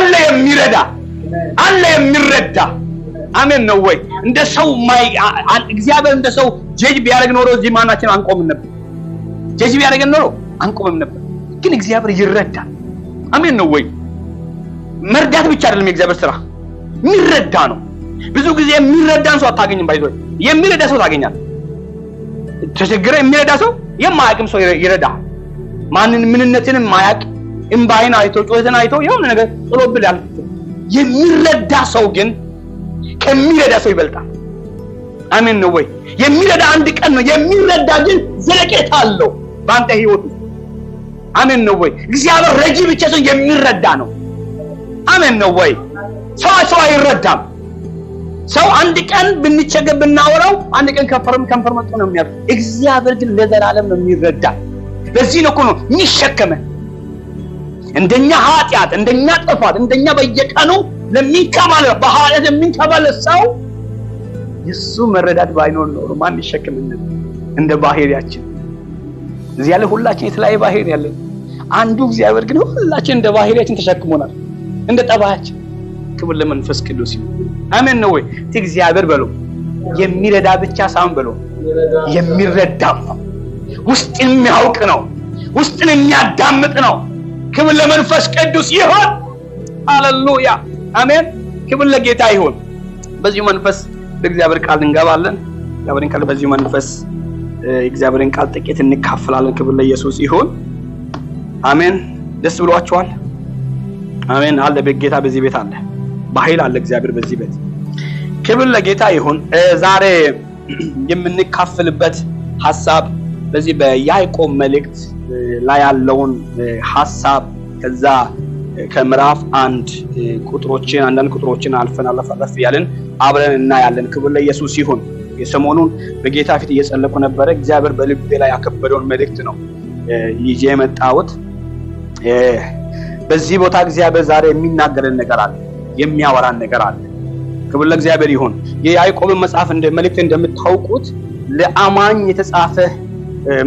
አለ የሚረዳ አለ የሚረዳ አሜን ነው ወይ እንደ ሰው እግዚአብሔር እንደ ሰው ጀጅ ቢያደርግ ኖሮ እዚህ ማናችን አንቆምም ነበር ጀጅ ቢያደርግ ኖሮ አንቆምም ነበር ግን እግዚአብሔር ይረዳል አሜን ነው ወይ መርዳት ብቻ አይደለም የእግዚአብሔር ስራ የሚረዳ ነው ብዙ ጊዜ የሚረዳን ሰው አታገኝም ባይዞ የሚረዳ ሰው ታገኛለህ ተቸግረ የሚረዳ ሰው የማያውቅም ሰው ይረዳ ማንን ምንነትንም ማያውቅ እንባይን አይቶ ጮህተን አይቶ የሆነ ነገር ጥሎብላል የሚረዳ ሰው ግን ከሚረዳ ሰው ይበልጣል አሜን ነው ወይ የሚረዳ አንድ ቀን ነው የሚረዳ ግን ዘለቄታ አለው ባንተ ህይወት አሜን ነው ወይ እግዚአብሔር ረጂ ብቻ ሰው የሚረዳ ነው አሜን ነው ወይ ሰው አይረዳም ሰው አንድ ቀን ብንቸገር ብናወራው አንድ ቀን ከንፈር መጥቶ ነው የሚያልፍ እግዚአብሔር ግን ለዘላለም ነው የሚረዳ ለዚህ ነው ነው የሚሸከመ እንደኛ ኃጢአት እንደኛ ጥፋት እንደኛ በየቀኑ ለሚንከባለ በኃጢአት የሚንከባለ ሰው የሱ መረዳት ባይኖር ነው ማን ይሸከመናል እንደ ባህሪያችን እዚህ ያለ ሁላችን የተለያየ ባህሪ ያለን አንዱ እግዚአብሔር ግን ሁላችን እንደ ባህሪያችን ተሸክሞናል እንደ ጠባያችን ክብር ለመንፈስ ቅዱስ አሜን ነው ወይ እግዚአብሔር በሉ የሚረዳ ብቻ ሳይሆን በሉ የሚረዳ ውስጥን የሚያውቅ ነው ውስጥን የሚያዳምጥ ነው ክብር ለመንፈስ ቅዱስ ይሁን ሃሌሉያ አሜን ክብር ለጌታ ይሁን በዚህ መንፈስ በእግዚአብሔር ቃል እንገባለን እግዚአብሔርን ቃል በዚህ መንፈስ እግዚአብሔርን ቃል ጥቂት እንካፈላለን ክብር ለኢየሱስ ይሁን አሜን ደስ ብሏችኋል አሜን አለ በጌታ በዚህ ቤት አለ በኃይል አለ እግዚአብሔር በዚህ ቤት ክብር ለጌታ ይሁን ዛሬ የምንካፈልበት ሐሳብ በዚህ በያዕቆብ መልእክት ላይ ያለውን ሐሳብ ከዛ ከምዕራፍ 1 ቁጥሮችን አንዳንድ ቁጥሮችን አልፈናለፈ ያለን አብረን እናያለን ክብር ለኢየሱስ ይሁን የሰሞኑን በጌታ ፊት እየጸለኩ ነበር እግዚአብሔር በልቤ ላይ ያከበደውን መልእክት ነው ይዤ የመጣሁት በዚህ ቦታ እግዚአብሔር ዛሬ የሚናገረን ነገር አለ የሚያወራን ነገር አለ ክብር ለእግዚአብሔር ይሁን የያዕቆብ መጽሐፍ እንደ መልእክት እንደምታውቁት ለአማኝ የተጻፈ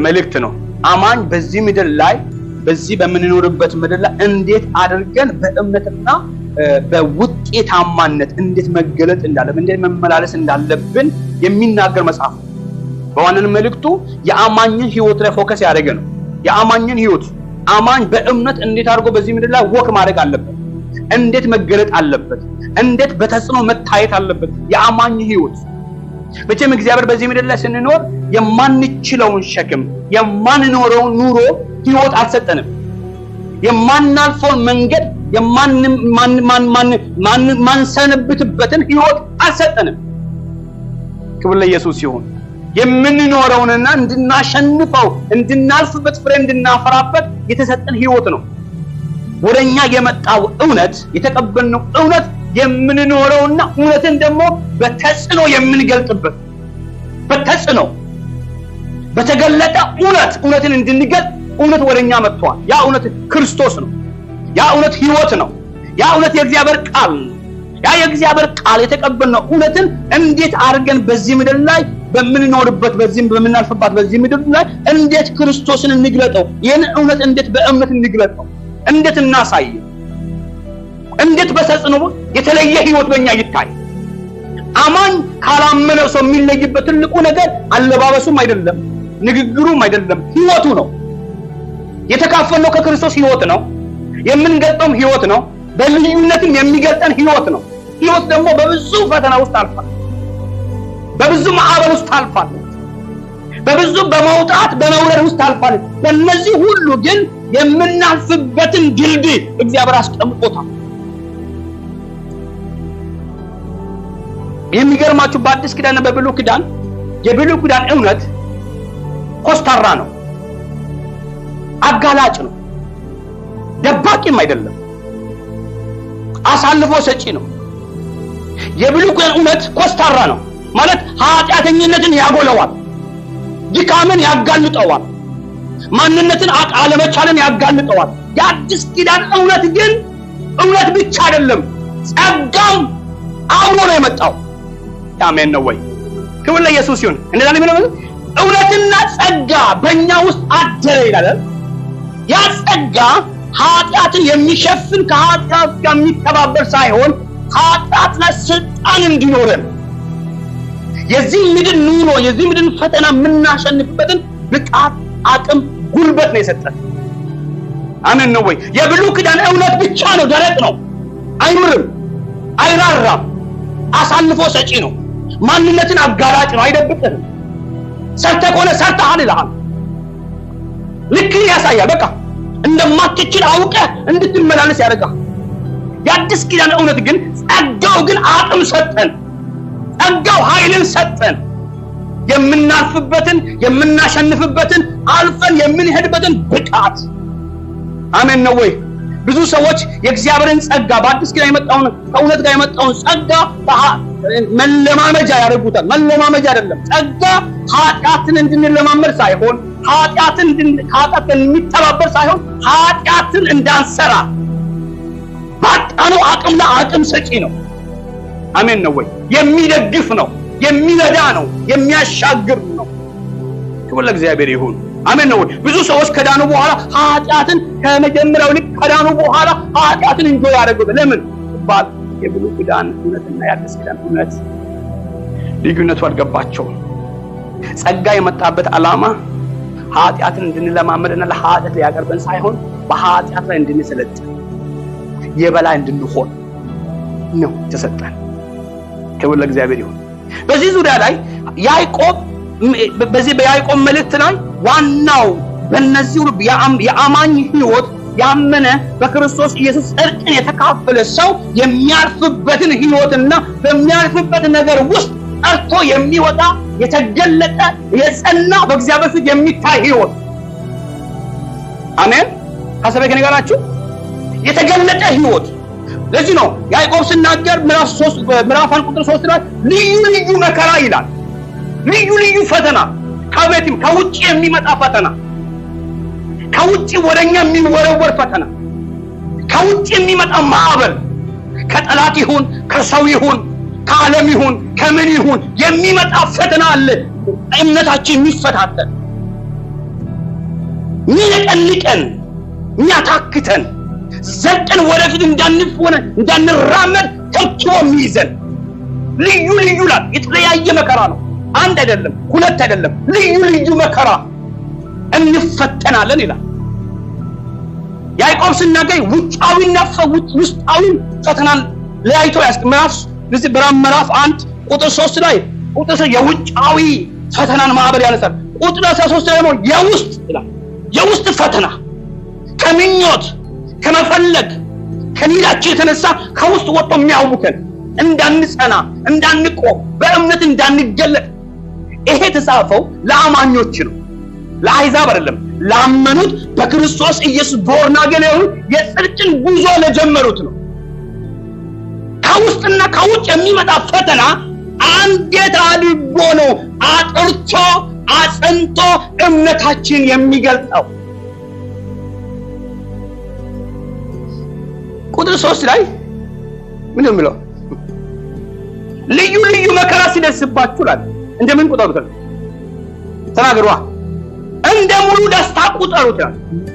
መልእክት ነው አማኝ በዚህ ምድር ላይ በዚህ በመንኖርበት ምድር ላይ እንዴት አድርገን በእምነትና በውጤታማነት እንዴት መገለጥ እንዳለብን እንዴት መመላለስ እንዳለብን የሚናገር መጽሐፍ በዋናነት መልእክቱ የአማኝን ህይወት ላይ ፎከስ ያደረገ ነው የአማኝን ህይወት አማኝ በእምነት እንዴት አድርጎ በዚህ ምድር ላይ ወክ ማድረግ አለበት እንዴት መገለጥ አለበት እንዴት በተጽኖ መታየት አለበት የአማኝ ህይወት መቼም እግዚአብሔር በዚህ ምድር ላይ ስንኖር የማንችለውን ሸክም የማንኖረውን ኑሮ ህይወት አልሰጠንም የማናልፈውን መንገድ ማንሰነብትበትን ህይወት አልሰጠንም ክብር ለኢየሱስ ይሁን የምንኖረውንና እንድናሸንፈው እንድናልፍበት ፍሬ እንድናፈራበት የተሰጠን ህይወት ነው ወደኛ የመጣው እውነት የተቀበልነው እውነት የምንኖረውና እውነትን ደግሞ በተጽኖ የምንገልጥበት በተጽኖ በተገለጠ እውነትን እንድንገልጥ እውነት ወደኛ መጥቷል ያ እውነት ክርስቶስ ነው ያ እውነት ህይወት ነው ያ እውነት የእግዚአብሔር ቃል ነው ያ የእግዚአብሔር ቃል የተቀበልነው እውነትን እንዴት አድርገን በዚህ ምድር ላይ በምንኖርበት በዚህ በምናልፍባት በዚህ ምድር ላይ እንዴት ክርስቶስን እንግለጠው ይሄን እውነት እንዴት በእምነት እንግለጠው እንዴት እናሳይ እንዴት በተጽኖ የተለየ ህይወት በእኛ ይታይ አማኝ ካላመነው ሰው የሚለይበት ትልቁ ነገር አለባበሱም አይደለም ንግግሩም አይደለም ህይወቱ ነው የተካፈለው ከክርስቶስ ህይወት ነው የምንገልጠው ህይወት ነው በልዩነትም የሚገልጠን ህይወት ነው ህይወት ደግሞ በብዙ ፈተና ውስጥ አልፋል በብዙ ማዕበል ውስጥ አልፋል በብዙ በመውጣት በመውረድ ውስጥ አልፋል በእነዚህ ሁሉ ግን የምናልፍበትን ድልድይ እግዚአብሔር አስቀምጦታል የሚገርማችሁ በአዲስ ኪዳን በብሉይ ኪዳን የብሉይ ኪዳን እውነት ኮስታራ ነው አጋላጭ ነው ደባቂም አይደለም አሳልፎ ሰጪ ነው የብሉይ ኪዳን እውነት ኮስታራ ነው ማለት ኃጢአተኝነትን ያጎለዋል ድካምን ያጋልጠዋል ማንነትን አለመቻልን ያጋልጠዋል የአዲስ ኪዳን እውነት ግን እውነት ብቻ አይደለም ጸጋም አብሮ ነው የመጣው አሜን ነው ወይ ክብር ለኢየሱስ ይሁን እንደዛ ነው እውነትና ጸጋ በእኛ ውስጥ አደረ ይላል ያ ጸጋ ኃጢአትን የሚሸፍን ከኃጢአት ጋር የሚተባበር ሳይሆን ኃጢአት ላይ ስልጣን እንዲኖረን የዚህ ምድር ኑሮ የዚህ ምድር ፈተና የምናሸንፍበትን ብቃት አቅም ጉልበት ነው የሰጠን። አሜን ነው ወይ? የብሉይ ኪዳን እውነት ብቻ ነው፣ ደረቅ ነው፣ አይምርም፣ አይራራም፣ አሳልፎ ሰጪ ነው፣ ማንነትን አጋላጭ ነው፣ አይደብቅም። ሰርተህ ከሆነ ሰርተሃል ይልሃል፣ ልክህን ያሳያል። በቃ እንደማትችል አውቀህ እንድትመላለስ ያደርጋል። የአዲስ ኪዳን እውነት ግን ጸጋው ግን አቅም ሰጠን፣ ጸጋው ኃይልን ሰጠን፣ የምናልፍበትን የምናሸንፍበትን አልፈን የምንሄድበትን ብቃት። አሜን ነው ወይ? ብዙ ሰዎች የእግዚአብሔርን ጸጋ በአዲስ ኪዳን የመጣውን ከእውነት ጋር የመጣውን ጸጋ መለማመጃ ያደርጉታል። መለማመጃ አይደለም። ጸጋ ኃጢአትን እንድንለማመድ ሳይሆን ኃጢአትን የሚተባበር ሳይሆን ኃጢአትን እንዳንሰራ ባጣነው አቅም ላይ አቅም ሰጪ ነው። አሜን ነው ወይ? የሚደግፍ ነው፣ የሚረዳ ነው፣ የሚያሻግር ነው። ክብር ለእግዚአብሔር ይሁን። አሜን ነው ወይ? ብዙ ሰዎች ከዳኑ በኋላ ኃጢአትን ከመጀመሪያው ልክ ከዳኑ በኋላ ኃጢአትን እንጆይ ያደርጉታል። ለምን ባል የብሉይ ኪዳን እውነትና የአዲስ ኪዳን እውነት ልዩነቱ አልገባቸውም። ጸጋ የመጣበት ዓላማ ኃጢአትን እንድንለማመድና ለኃጢአት ሊያቀርበን ሳይሆን በኃጢአት ላይ እንድንሰለጥን የበላይ እንድንሆን ነው ተሰጠን። ክብር ለእግዚአብሔር ይሁን። በዚህ ዙሪያ ላይ ያዕቆብ በዚህ በያዕቆብ መልእክት ላይ ዋናው በእነዚህ ሁሉ የአማኝ ሕይወት ያመነ በክርስቶስ ኢየሱስ ጽድቅን የተካፈለ ሰው የሚያልፍበትን ሕይወትና በሚያልፍበት ነገር ውስጥ ጠርቶ የሚወጣ የተገለጠ የጸና በእግዚአብሔር ፊት የሚታይ ሕይወት። አሜን። ሐሳቤ ከኔ ጋር ናችሁ? የተገለጠ ሕይወት። ለዚህ ነው ያዕቆብ ሲናገር ምዕራፍ 1 ቁጥር 3 ላይ ልዩ ልዩ መከራ ይላል። ልዩ ልዩ ፈተና፣ ከቤትም ከውጭ የሚመጣ ፈተና፣ ከውጭ ወደኛ የሚወረወር ፈተና፣ ከውጭ የሚመጣ ማዕበል፣ ከጠላት ይሁን ከሰው ይሁን ከዓለም ይሁን ከምን ይሁን የሚመጣ ፈተና አለ። እምነታችን የሚፈታተን ሚነቀንቀን ሚያታክተን ዘልቀን ወደፊት እንዳንራመድ ተክቶ የሚይዘን ልዩ ልዩ ላይ የተለያየ መከራ ነው። አንድ አይደለም፣ ሁለት አይደለም፣ ልዩ ልዩ መከራ እንፈተናለን ይላል ያዕቆብ ሲናገር። ውጫዊና ውስጣዊ ፈተናን ለያይቶ ምዕራፍ 1 ቁጥር 3 ላይ የውጫዊ ፈተናን ማዕበል ያነሳል። ቁጥር 13 ላይ ደግሞ የውስጥ ይላል። የውስጥ ፈተና ከምኞት ከመፈለግ ከኒዳችን የተነሳ ከውስጥ ወጥቶ የሚያውከን እንዳንጸና እንዳንቆም በእምነት እንዳንገለጥ። ይሄ የተጻፈው ለአማኞች ነው፣ ለአሕዛብ አይደለም። ላመኑት በክርስቶስ ኢየሱስ ቦርን አገን የጽድቅን ጉዞ ለጀመሩት ነው። ከውስጥና ከውጭ የሚመጣ ፈተና አንዴት አድርጎ ነው አጥርቶ አጸንቶ እምነታችን የሚገልጠው። ቁጥር 3 ላይ ምን የሚለው ልዩ ልዩ መከራ ሲደርስባችሁ ይላል። እንደምን ቁጠሩት? ተናገሩ። እንደ ሙሉ ደስታ ቁጠሩት።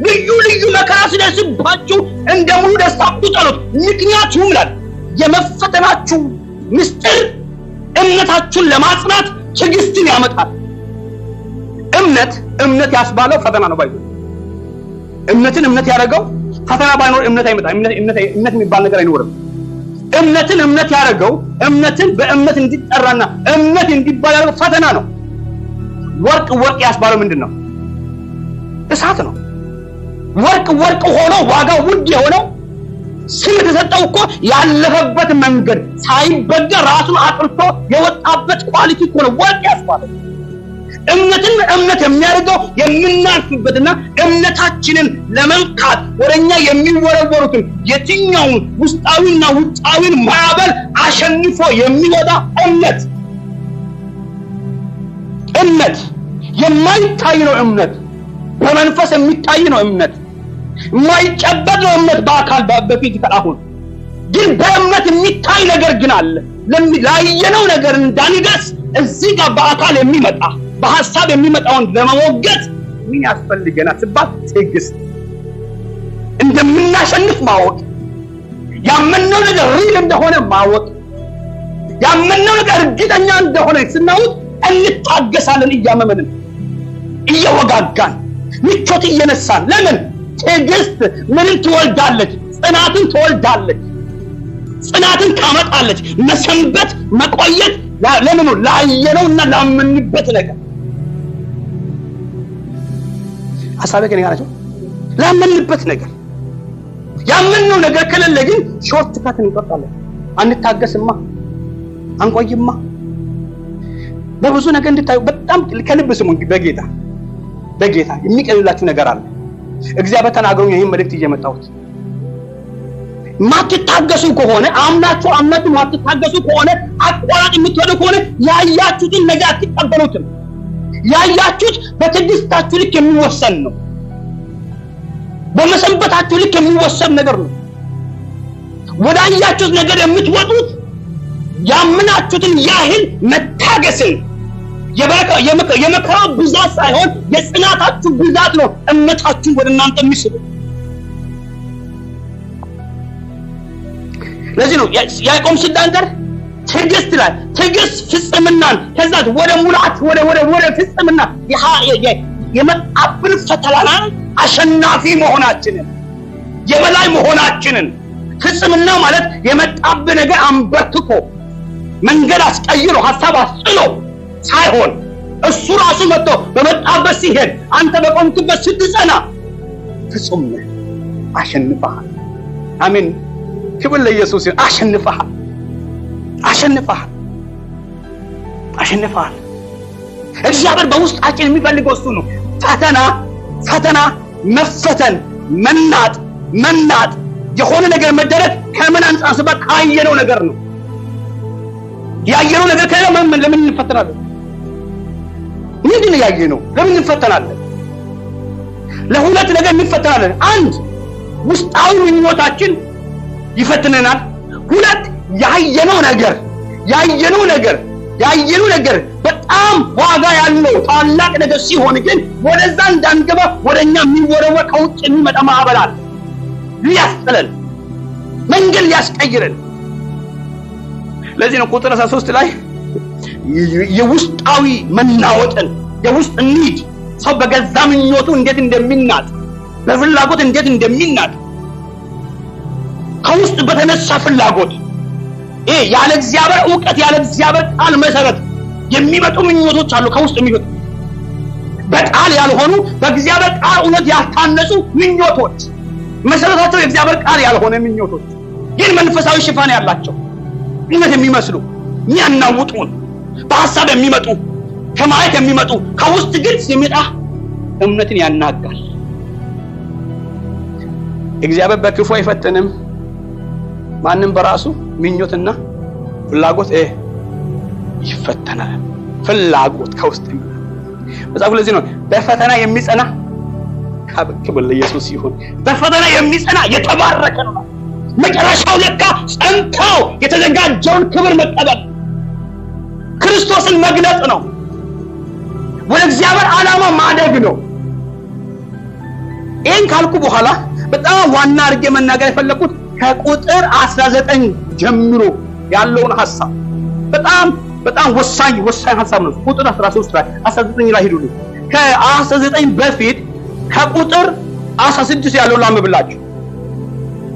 ልዩ ልዩ መከራ ሲደርስባችሁ እንደ ሙሉ ደስታ ቁጠሩት። ምክንያቱም ይላል የመፈተናችሁ ምስጢር እምነታችሁን ለማጽናት ትዕግስትን ያመጣል። እምነት ያስባለው ፈተና ነው። ባይዘ እምነትን እምነት ያደረገው ፈተና ባይኖር እምነት አይመጣም። እምነት የሚባል ነገር አይኖርም። እምነት ያደረገው እምነትን በእምነት እንዲጠራና እምነት እንዲባል ያደረገው ፈተና ነው። ወርቅ ያስባለው ምንድነው? እሳት ነው። ወርቅ ሆኖ ዋጋው ውድ የሆነው ስም የተሰጠው እኮ ያለፈበት መንገድ ሳይበገር ራሱን አጥርቶ የወጣበት ኳሊቲ እኮ ነው ወርቅ ያስባለው። እምነት የሚያደርገው የምናልፍበትና እምነታችንን ለመንካት ወደኛ የሚወረወሩትን የትኛውን ውስጣዊና ውጫዊን ማዕበል አሸንፎ የሚወጣ እምነት የማይታይ ነው። እምነት በመንፈስ የሚታይ ነው። እምነት የማይጨበጥ ነው። እምነት በአካል በፊት ከአሁን ግን በእምነት የሚታይ ነገር ግን አለ። ላየነው ነገር እንዳንደርስ እዚህ ጋር በአካል የሚመጣ በሐሳብ የሚመጣውን ለመወገድ ምን ያስፈልገናል ሲባል ትዕግስት። እንደምናሸንፍ ማወቅ፣ ያመነው ነገር ሪል እንደሆነ ማወቅ፣ ያመነው ነገር እርግጠኛ እንደሆነ ስናውቅ እንታገሳለን። እያመመንን እየወጋጋን ምቾት እየነሳን። ለምን? ትዕግስት ምንን ትወልዳለች? ጽናትን ትወልዳለች። ጽናትን ታመጣለች። መሰንበት መቆየት ለምኑ? ላየነውና ላመንበት ነገር። ሐሳቤ ከኔ ጋር ናቸው። ላመንበት ነገር ያመንነው ነገር ከሌለ ግን ሾርት ካት እንቆርጣለን። አንታገስማ፣ አንቆይማ። በብዙ ነገር እንድታዩ በጣም ከልብ ስሙኝ። በጌታ የሚቀልላችሁ ነገር አለ። እግዚአብሔር ተናግሮኝ ይሄን መልእክት እየመጣሁት ማትታገሱ ከሆነ አምናችሁ ማትታገሱ ከሆነ አቋራጭ የምትወዱ ከሆነ ያያችሁትን ነገር አትቀበሉትም። ያያችሁት በትዕግስታችሁ ልክ የሚወሰን ነው። በመሰንበታችሁ ልክ የሚወሰን ነገር ነው። ወዳያችሁት ነገር የምትወጡት ያምናችሁትን ያህል መታገስን የመከራው ብዛት ሳይሆን የጽናታችሁ ብዛት ነው እምነታችሁን ወደ እናንተ የሚስቡ። ለዚህ ነው ያዕቆብ ሲናገር ትዕግስት ላይ ትዕግስት ፍጽምናን ከዛ ወደ ሙላት ወደ ፍጽምና የመጣብን ፈተና አሸናፊ መሆናችንን የበላይ መሆናችንን ፍጽምና ማለት የመጣብን ነገር አንበርክኮ መንገድ አስቀይሮ ሐሳብ አስጥሎ ሳይሆን እሱ ራሱ መጥቶ በመጣበት ሲሄድ አንተ በቆምክበት ስትጸና ፍጹም ነህ፣ አሸንፈሃል። አሜን። ክብር ለኢየሱስ ይሁን። አሸንፈሃል። እግዚአብሔር በውስጣችን የሚፈልገው እሱ ነው። ፈተና መፈተን መናጥ የሆነ ነገር መደረግ ከምን አንጻር ስበት ካየነው ነገር ነው። ያየነው ነገር ለምን እንፈተናለን? ምንድን ነው ያየነው? ለምን እንፈተናለን? ለሁለት ነገር እንፈተናለን። አንድ ውስጣዊ ምኞታችን ይፈትነናል። ሁለት ያየነው ነገር በጣም ዋጋ ያለው ታላቅ ነገር ሲሆን ግን ወደዛ እንዳንገባ ወደኛ የሚወረወር ከውጭ የሚመጣ ማዕበል አለ። ሊያስጥለን፣ መንገድ ሊያስቀይረን። ለዚህ ነው ቁጥር 13 ላይ የውስጣዊ መናወጥን የውስጥ ኒድ ሰው በገዛ ምኞቱ እንዴት እንደሚናጥ በፍላጎት እንዴት እንደሚናጥ ከውስጥ በተነሳ ፍላጎት ያለ እግዚአብሔር ዕውቀት ያለ እግዚአብሔር ቃል መሰረት የሚመጡ ምኞቶች አሉ። ከውስጥ የሚመጡ በቃል ያልሆኑ በእግዚአብሔር ቃል እውነት ያልታነጹ ምኞቶች፣ መሰረታቸው የእግዚአብሔር ቃል ያልሆነ ምኞቶች ግን መንፈሳዊ ሽፋን ያላቸው እውነት የሚመስሉ የሚያናውጡን በሐሳብ የሚመጡ ከማየት የሚመጡ ከውስጥ ግን ሲመጣ እምነትን ያናጋል። እግዚአብሔር በክፉ አይፈትንም። ማንም በራሱ ምኞትና ፍላጎት ይፈተናል። ፍላጎት ከውስጥ መጽሐፉ ለዚህ ነው በፈተና የሚጸና ክብር ለኢየሱስ ይሁን። በፈተና የሚጸና የተባረከ ነው። መጨረሻው ለካ ጸንተው የተዘጋጀውን ክብር መቀበል ክርስቶስን መግለጥ ነው። ወደ እግዚአብሔር ዓላማ ማደግ ነው። ይህን ካልኩ በኋላ በጣም ዋና አድርጌ መናገር የፈለኩት ከቁጥር 19 ጀምሮ ያለውን ሐሳብ በጣም ወሳኝ ሐሳብ ነው። ቁጥር 13 ላይ 19 ላይ ሄዱልኝ። ከ19 በፊት ከቁጥር 16 ያለው ላምብላችሁ።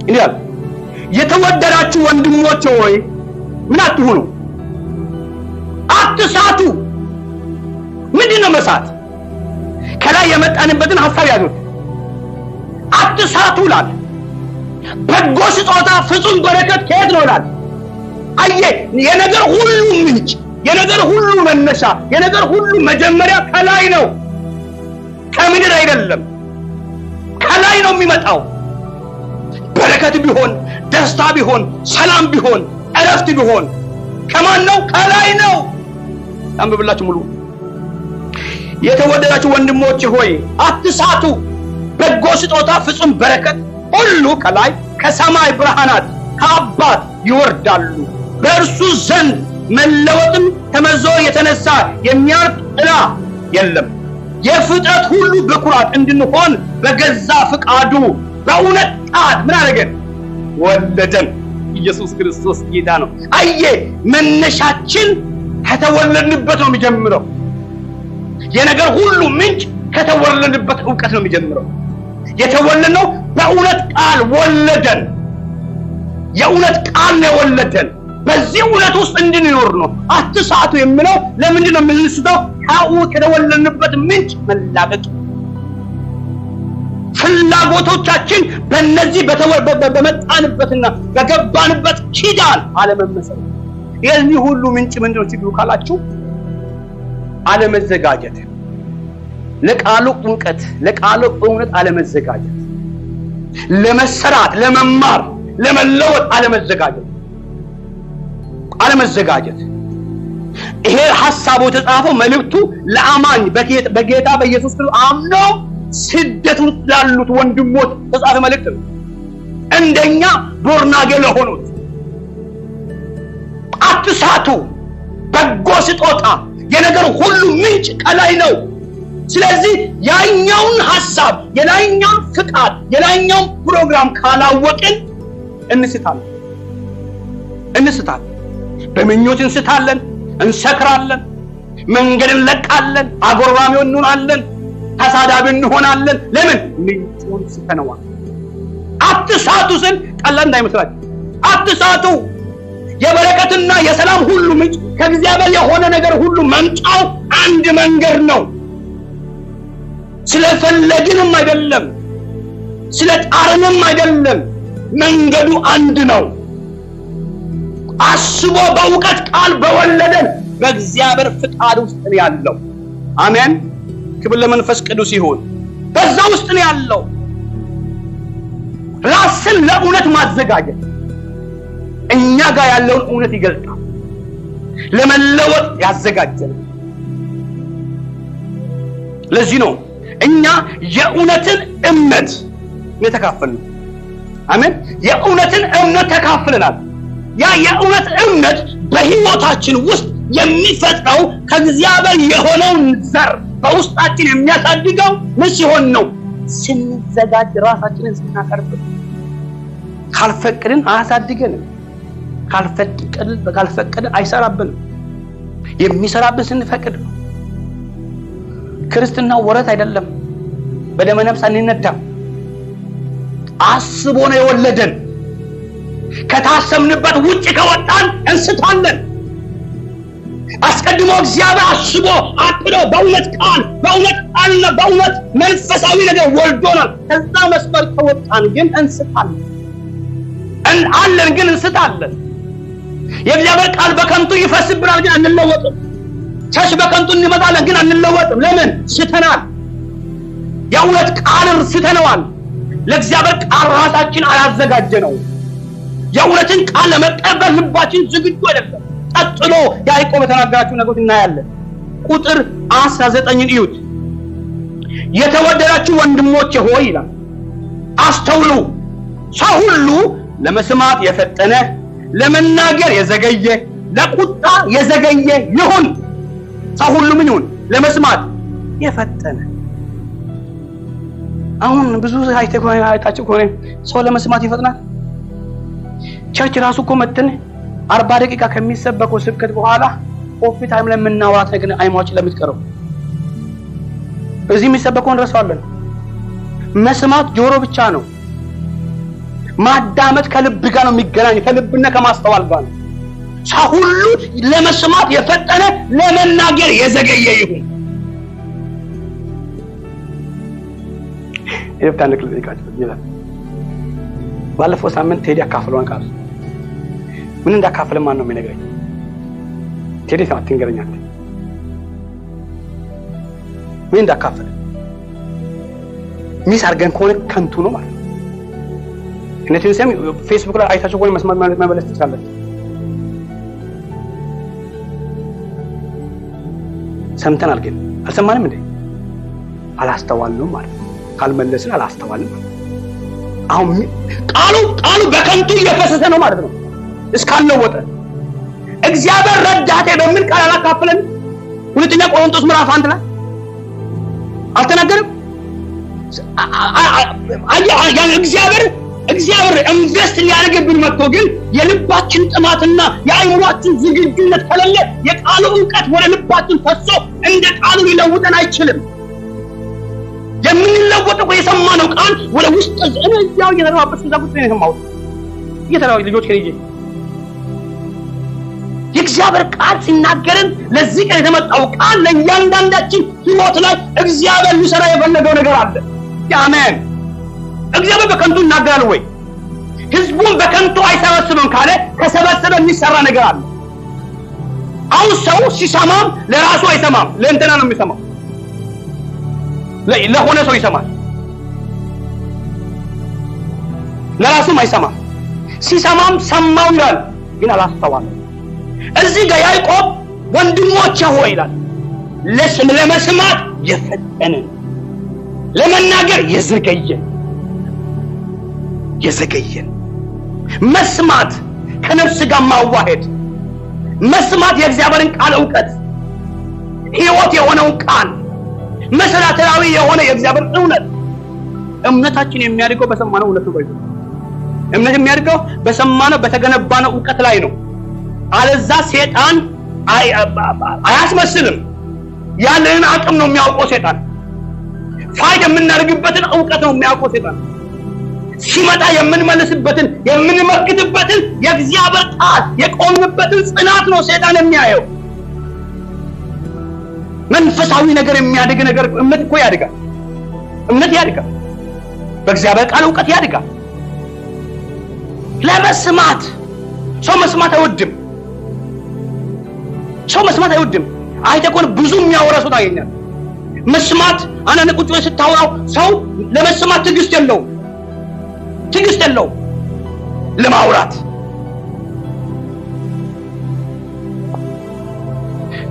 እንዴ የተወደዳችሁ ወንድሞች ሆይ ምን አትሁኑ? አትሳቱ። ምንድነው መሳት? ከላይ የመጣንበትን ሐሳብ ያዙት። አትሳቱ ይላል። በጎ ስጦታ ፍጹም በረከት ከየት ነው ይላል? የነገር ሁሉ ምንጭ፣ የነገር ሁሉ መነሻ፣ የነገር ሁሉ መጀመሪያ ከላይ ነው፣ ከምድር አይደለም። ከላይ ነው የሚመጣው። በረከት ቢሆን፣ ደስታ ቢሆን፣ ሰላም ቢሆን፣ እረፍት ቢሆን ከማን ነው? ከላይ ነው። አንብብላችሁ ሙሉ። የተወደዳችሁ ወንድሞች ሆይ አትሳቱ። በጎ ስጦታ ፍጹም በረከት ሁሉ ከላይ ከሰማይ ብርሃናት ከአባት ይወርዳሉ። በእርሱ ዘንድ መለወጥም ከመዞ የተነሳ የሚያልፍ ጥላ የለም። የፍጥረት ሁሉ በኩራት እንድንሆን በገዛ ፍቃዱ በእውነት ቃል ምን አደረገን? ወለደን። ኢየሱስ ክርስቶስ ጌታ ነው። አየ መነሻችን ከተወለድንበት ነው የሚጀምረው። የነገር ሁሉ ምንጭ ከተወለድንበት ዕውቀት ነው የሚጀምረው። የተወለድነው በእውነት ቃል ወለደን። የእውነት ቃል ነው ወለደን። በዚህ እውነት ውስጥ እንድንኖር ነው። አትሳቱ የሚለው ለምንድን ነው የምንስተው? ከተወለድንበት ምንጭ መላቀቅ፣ ፍላጎቶቻችን በእነዚህ በመጣንበትና በገባንበት ኪዳን አለመመሰል። የዚህ ሁሉ ምንጭ ምንድነው ችግሩ ካላችሁ አለመዘጋጀት፣ ለቃሉ ዕውቀት ለቃሉ እውነት አለመዘጋጀት፣ ለመሰራት ለመማር ለመለወጥ አለመዘጋጀት። ይሄ ሐሳቡ የተጻፈው መልእክቱ ለአማኝ በጌታ በኢየሱስ ክርስቶስ አምኖ ስደት ውስጥ ላሉት ወንድሞች ተጻፈ መልእክት ነው። እንደኛ ቦርናጌ ለሆኑት አትሳቱ። በጎ ስጦታ የነገር ሁሉ ምንጭ ከላይ ነው። ስለዚህ ያኛውን ሐሳብ የላይኛውን ፍቃድ የላይኛውን ፕሮግራም ካላወቅን እንስታለን። በምኞት እንስታለን፣ እንሰክራለን፣ መንገድ እንለቃለን፣ አጎራሚ እንሆናለን፣ ተሳዳቢ እንሆናለን። ለምን? ምንጩን ስተነዋል። አትሳቱ ስል ቀላል እንዳይመስላችሁ። አትሳቱ። የበረከትና የሰላም ሁሉ ምንጭ ከእግዚአብሔር የሆነ ነገር ሁሉ መምጫው አንድ መንገድ ነው። ስለፈለግንም አይደለም፣ ስለጣርንም አይደለም። መንገዱ አንድ ነው። አስቦ በእውቀት ቃል በወለደን በእግዚአብሔር ፍቃድ ውስጥ ነው ያለው። አሜን። ክብር ለመንፈስ ቅዱስ ይሁን። በዛ ውስጥ ነው ያለው። ራስን ለእውነት ማዘጋጀት እኛ ጋር ያለውን እውነት ይገልጣል። ለመለወጥ ያዘጋጀን። ለዚህ ነው እኛ የእውነትን እምነት የተካፈልነው። አሜን። የእውነትን እምነት ተካፍለናል። ያ የእውነት እምነት በሕይወታችን ውስጥ የሚፈጥረው ከእግዚአብሔር የሆነውን ዘር በውስጣችን የሚያሳድገው ምን ሲሆን ነው? ስንዘጋጅ፣ ራሳችንን ስናቀርብ። ካልፈቀድን አያሳድገንም። ካልፈቀድን አይሰራብንም። የሚሰራብን ስንፈቅድ ነው። ክርስትና ወረት አይደለም። በደመ ነፍስ አንነዳም። አስቦ ነው የወለደን። ከታሰብንበት ውጭ ከወጣን እንስታለን። አስቀድሞ እግዚአብሔር አስቦ አቅዶ በእውነት ቃልና በእውነት መንፈሳዊ ነገር ወልዶናል። ከዛ መስመር ከወጣን ግን እንስታለን። ግን እንስታለን። የእግዚአብሔር ቃል በከንቱ ይፈስብናል፣ ግን አንለወጥም። ቸርች በከንቱ እንመጣለን፣ ግን አንለወጥም። ለምን? ስተናል። የእውነት ቃልን ስተነዋል። ለእግዚአብሔር ቃል ራሳችን አላዘጋጀነው። የእውነትን ቃል ለመቀበል ልባችን ዝግጁ አይደለም። ቀጥሎ ያዕቆብ የተናገራቸው ነገሮች እናያለን። ቁጥር 19 እዩት። የተወደዳችሁ ወንድሞቼ ሆይ ይላል፣ አስተውሉ። ሰው ሁሉ ለመስማት የፈጠነ ለመናገር የዘገየ ለቁጣ የዘገየ ይሁን። ሰው ሁሉ ምን ይሁን? ለመስማት የፈጠነ። አሁን ብዙ አይታችሁ ከሆነ ሰው ለመስማት ይፈጥናል። ቸርች ራሱ እኮ መተን 40 ደቂቃ ከሚሰበከው ስብከት በኋላ ኮፊ ታይም ላይ የምናወራት ነገር አይሟችን ለምትቀረው እዚህ የሚሰበከውን እንረሳዋለን። መስማት ጆሮ ብቻ ነው። ማዳመጥ ከልብ ጋር ነው የሚገናኝ፣ ከልብና ከማስተዋል ጋር ነው። ሰው ሁሉ ለመስማት የፈጠነ ለመናገር የዘገየ ይሁን። ይብታን ለክልካችሁ ይላል። ባለፈው ሳምንት ቴዲ አካፍሏን ቃል ምን እንዳካፈለ ማን ነው የሚነግረኝ? ቴዲ አትንገረኛል። ምን እንዳካፈለ ሚስ አርገን ከሆነ ከንቱ ነው ማለት ነው። እነዚህ ሰም ፌስቡክ ላይ አይታችሁ ወይ መስማት ማለት መመለስ ትችላላችሁ። ሰምተናል ግን አልሰማንም እንዴ? አላስተዋልንም ማለት ነው። ካልመለስን አላስተዋልንም ማለት ነው። አሁን ቃሉ በከንቱ እየፈሰሰ ነው ማለት ነው። እስካልለወጠ እግዚአብሔር ረዳቴ በሚል ቃል አላካፈለን። ሁለተኛ ቆሮንቶስ ምዕራፍ 1 ላይ አልተናገረም? እግዚአብሔር ኢንቨስት ሊያደርግብን መጥቶ ግን የልባችን ጥማትና የአይምሮአችን ዝግጁነት ከሌለ የቃሉ ዕውቀት ወደ ልባችን ፈሶ እንደ ቃሉ ሊለውጠን አይችልም። የምንለወጠው የሰማነው ቃል ወደ ውስጥ እዚያው እየተራበስ ዛቁት ነው የሰማሁት እየተራበስ ልጆች ከልጅ የእግዚአብሔር ቃል ሲናገርን ለዚህ ቀን የተመጣው ቃል ለእያንዳንዳችን ሕይወት ላይ እግዚአብሔር ሊሰራ የፈለገው ነገር አለ። አሜን። እግዚአብሔር በከንቱ ይናገራል ወይ? ህዝቡን በከንቱ አይሰበስብም ካለ ከሰበሰበ የሚሰራ ነገር አለ። አሁን ሰው ሲሰማም ለራሱ አይሰማም፣ ለእንትና ነው የሚሰማው። ለሆነ ሰው ይሰማል፣ ለራሱም አይሰማም። ሲሰማም ሰማው ይላል፣ ግን አላስተዋለም። እዚህ ጋር ያዕቆብ ወንድሞቼ ሆይ ይላል፣ ለመስማት የፈጠንን ለመናገር የዘገየን መስማት ከነፍስ ጋር ማዋሄድ መስማት የእግዚአብሔርን ቃል ዕውቀት ሕይወት የሆነው ቃል መሰረታዊ የሆነ የእግዚአብሔር እምነታችን የሚያድገው በሰማነው እውነት ነው። እምነት የሚያድገው በሰማነው በተገነባነው ዕውቀት ላይ ነው። አለዛ ሰይጣን አያስመስልም። ያለንን አቅም ነው የሚያውቀው ሰይጣን። ፋይዳ የምናደርግበትን ዕውቀት ነው የሚያውቀው ሰይጣን። ሲመጣ የምንመልስበትን የምንመክትበትን የእግዚአብሔር ቃል የቆምንበትን ጽናት ነው ሰይጣን የሚያየው። መንፈሳዊ ነገር የሚያድግ ነገር እምነት እኮ ያድጋል። እምነት ያድጋል፣ በእግዚአብሔር ቃል ዕውቀት ያድጋል። ለመስማት ሰው መስማት አይወድም። አይተኮን ብዙ የሚያወራ ሰው ታገኛለህ። መስማት አንዳንድ ቁጭ ብለህ ስታወራው ሰው ለመስማት ትዕግስት የለውም ለማውራት።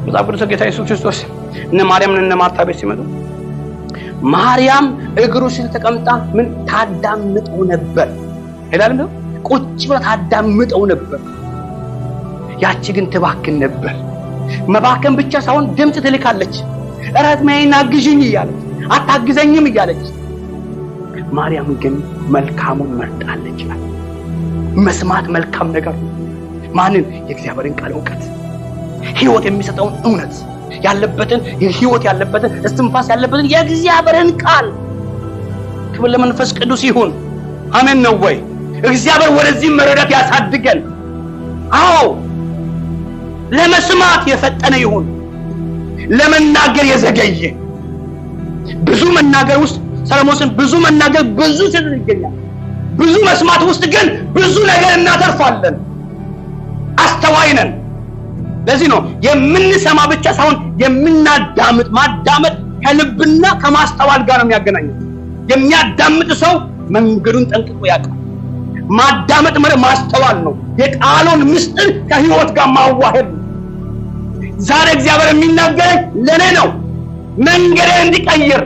መጽሐፍ ቅዱስ ጌታ ኢየሱስ ክርስቶስ እነ ማርያምን እነ ማርታ ቤት ሲመጡ ማርያም እግሩ ስር ተቀምጣ ምን ታዳምጠው ነበር ይላል። ቁጭ ብላ ታዳምጠው ነበር። ያቺ ግን ትባክን ነበር። መባከን ብቻ ሳይሆን ድምጽ ትልካለች። እራት ማይና ግዥኝ እያለች አታግዘኝም እያለች። ማርያም ግን መልካሙን መርጣለች ይላል። መስማት መልካም ነገር ማንን? የእግዚአብሔርን ቃል ዕውቀት ሕይወት የሚሰጠውን እውነት ያለበትን ሕይወት ያለበትን እስትንፋስ ያለበትን የእግዚአብሔርን ቃል። ክብር ለመንፈስ ቅዱስ ይሁን። አሜን ነው ወይ? እግዚአብሔር ወደዚህ መረዳት ያሳድገን። አዎ ለመስማት የፈጠነ ይሁን፣ ለመናገር የዘገየ። ብዙ መናገር ውስጥ ሰለሞን ብዙ መናገር ብዙ ስድር ይገኛል። ብዙ መስማት ውስጥ ግን ብዙ ነገር እናተርፋለን። አስተዋይ ነን። ለዚህ ነው የምንሰማ ብቻ ሳይሆን የምናዳምጥ። ማዳመጥ ከልብና ከማስተዋል ጋር ነው የሚያገናኘው። የሚያዳምጥ ሰው መንገዱን ጠንቅቆ ያውቃል። ማዳመጥ ማለት ማስተዋል ነው። የቃሉን ምስጢር ከሕይወት ጋር ማዋሄድ ነው። ዛሬ እግዚአብሔር የሚናገረኝ ለኔ ነው። መንገዴን እንዲቀይር፣